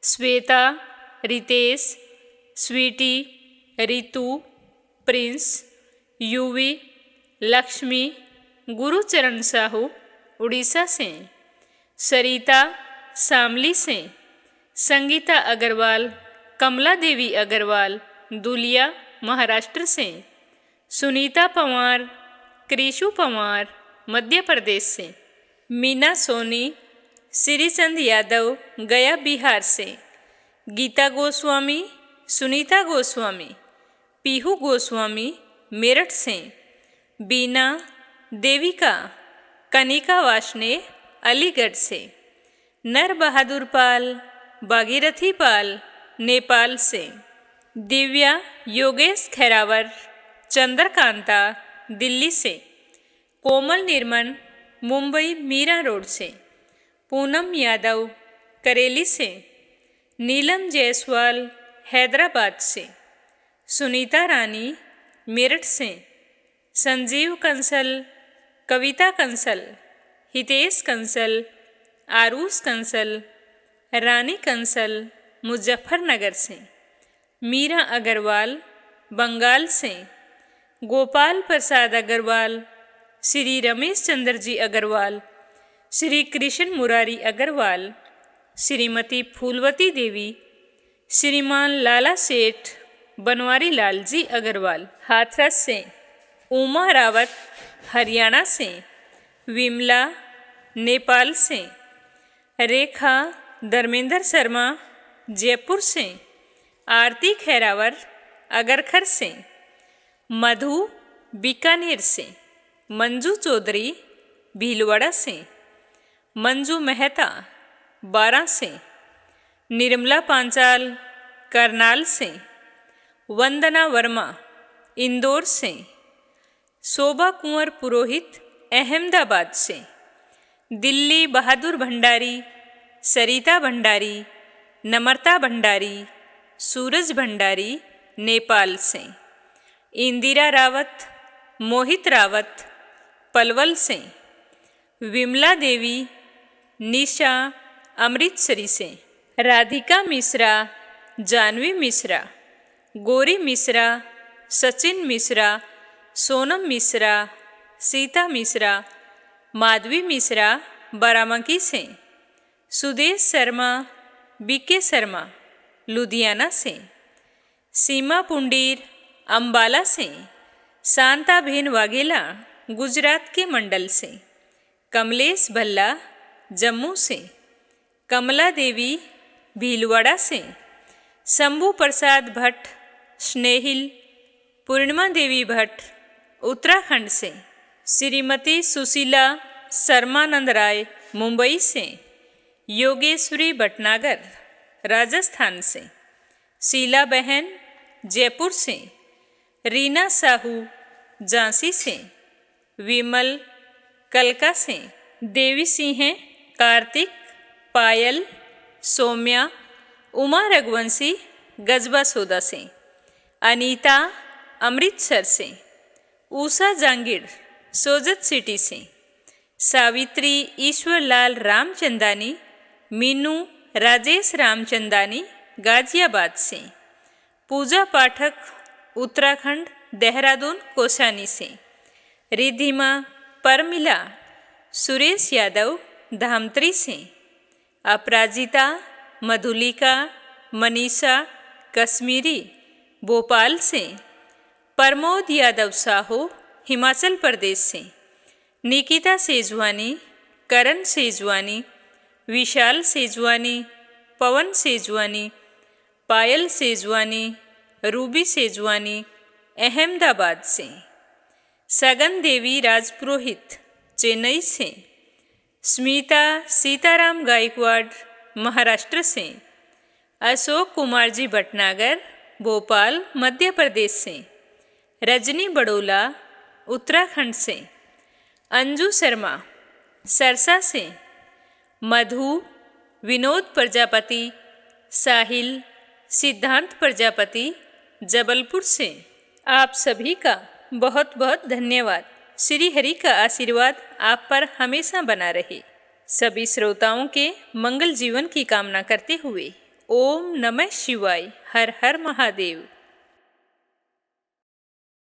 श्वेता, रितेश, स्वीटी, रितु, प्रिंस, युवी, लक्ष्मी, गुरुचरण साहू उड़ीसा से। सरिता शामली से। संगीता अग्रवाल, कमला देवी अग्रवाल दुलिया महाराष्ट्र से। सुनीता पवार, कृषु पवार मध्य प्रदेश से। मीना सोनी, श्रीचंद यादव गया बिहार से। गीता गोस्वामी, सुनीता गोस्वामी, पीहू गोस्वामी मेरठ से। बीना, देविका, कनिका वाशने अलीगढ़ से। नर बहादुर पाल, भागीरथी पाल नेपाल से। दिव्या, योगेश खैरावर, चंद्रकांता दिल्ली से। कोमल निर्मन, मुंबई मीरा रोड से। पूनम यादव, करेली से। नीलम जायसवाल, हैदराबाद से। सुनीता रानी, मेरठ से। संजीव कंसल, कविता कंसल, हितेश कंसल, आरूस कंसल, रानी कंसल मुजफ्फरनगर से। मीरा अग्रवाल, बंगाल से। गोपाल प्रसाद अग्रवाल, श्री रमेश चंद्र जी अग्रवाल, श्री कृष्ण मुरारी अग्रवाल, श्रीमती फूलवती देवी, श्रीमान लाला सेठ, बनवारी लाल जी अग्रवाल हाथरस से। उमा रावत, हरियाणा से। विमला, नेपाल से। रेखा धर्मेंद्र शर्मा, जयपुर से। आरती खैरावर, अगरखर से। मधु, बीकानेर से। मंजू चौधरी, भीलवाड़ा से। मंजू मेहता, बारां से। निर्मला पांचाल करनाल से, वंदना वर्मा इंदौर से, शोभा कुंवर पुरोहित अहमदाबाद से, दिल्ली बहादुर भंडारी, सरिता भंडारी, नम्रता भंडारी, सूरज भंडारी नेपाल से, इंदिरा रावत, मोहित रावत पलवल से, विमला देवी, निशा अमृतसरी से, राधिका मिश्रा, जानवी मिश्रा, गौरी मिश्रा, सचिन मिश्रा, सोनम मिश्रा, सीता मिश्रा, माधवी मिश्रा बाराबंकी से, सुदेश शर्मा, बीके शर्मा लुधियाना से, सीमा पुंडीर अंबाला से, शांताबेन वाघेला गुजरात के मंडल से, कमलेश भल्ला जम्मू से, कमला देवी भीलवाड़ा से, शंभू प्रसाद भट्ट स्नेहिल, पूर्णिमा देवी भट्ट उत्तराखंड से, श्रीमती सुशीला शर्मानंद राय मुंबई से, योगेश्वरी भटनागर राजस्थान से, शीला बहन जयपुर से, रीना साहू झांसी से, विमल कलका से, देवी सिंह कार्तिक, पायल, सौम्या, उमा रघुवंशी गजबा सोदा से, अनीता अमृतसर से, उषा जांगिड़ सोजत सिटी से, सावित्री ईश्वरलाल रामचंदानी, मीनू राजेश रामचंदानी गाजियाबाद से, पूजा पाठक उत्तराखंड देहरादून कोसानी से, रिधिमा परमिला, सुरेश यादव धामत्री से, अपराजिता, मधुलिका, मनीषा कश्मीरी भोपाल से, प्रमोद यादव साहू हिमाचल प्रदेश से, निकिता सेजवानी, करण सेजवानी, विशाल सेजवानी, पवन सेजवानी, पायल सेजवानी, रूबी सेजवानी अहमदाबाद से, सगन देवी राजपुरोहित चेन्नई से, स्मिता सीताराम गायकवाड़ महाराष्ट्र से, अशोक कुमार जी भटनागर भोपाल मध्य प्रदेश से, रजनी बड़ोला उत्तराखंड से, अंजू शर्मा सरसा से, मधु विनोद प्रजापति, साहिल सिद्धांत प्रजापति जबलपुर से। आप सभी का बहुत बहुत धन्यवाद। श्री हरि का आशीर्वाद आप पर हमेशा बना रहे। सभी श्रोताओं के मंगल जीवन की कामना करते हुए ओम नमः शिवाय, हर हर महादेव।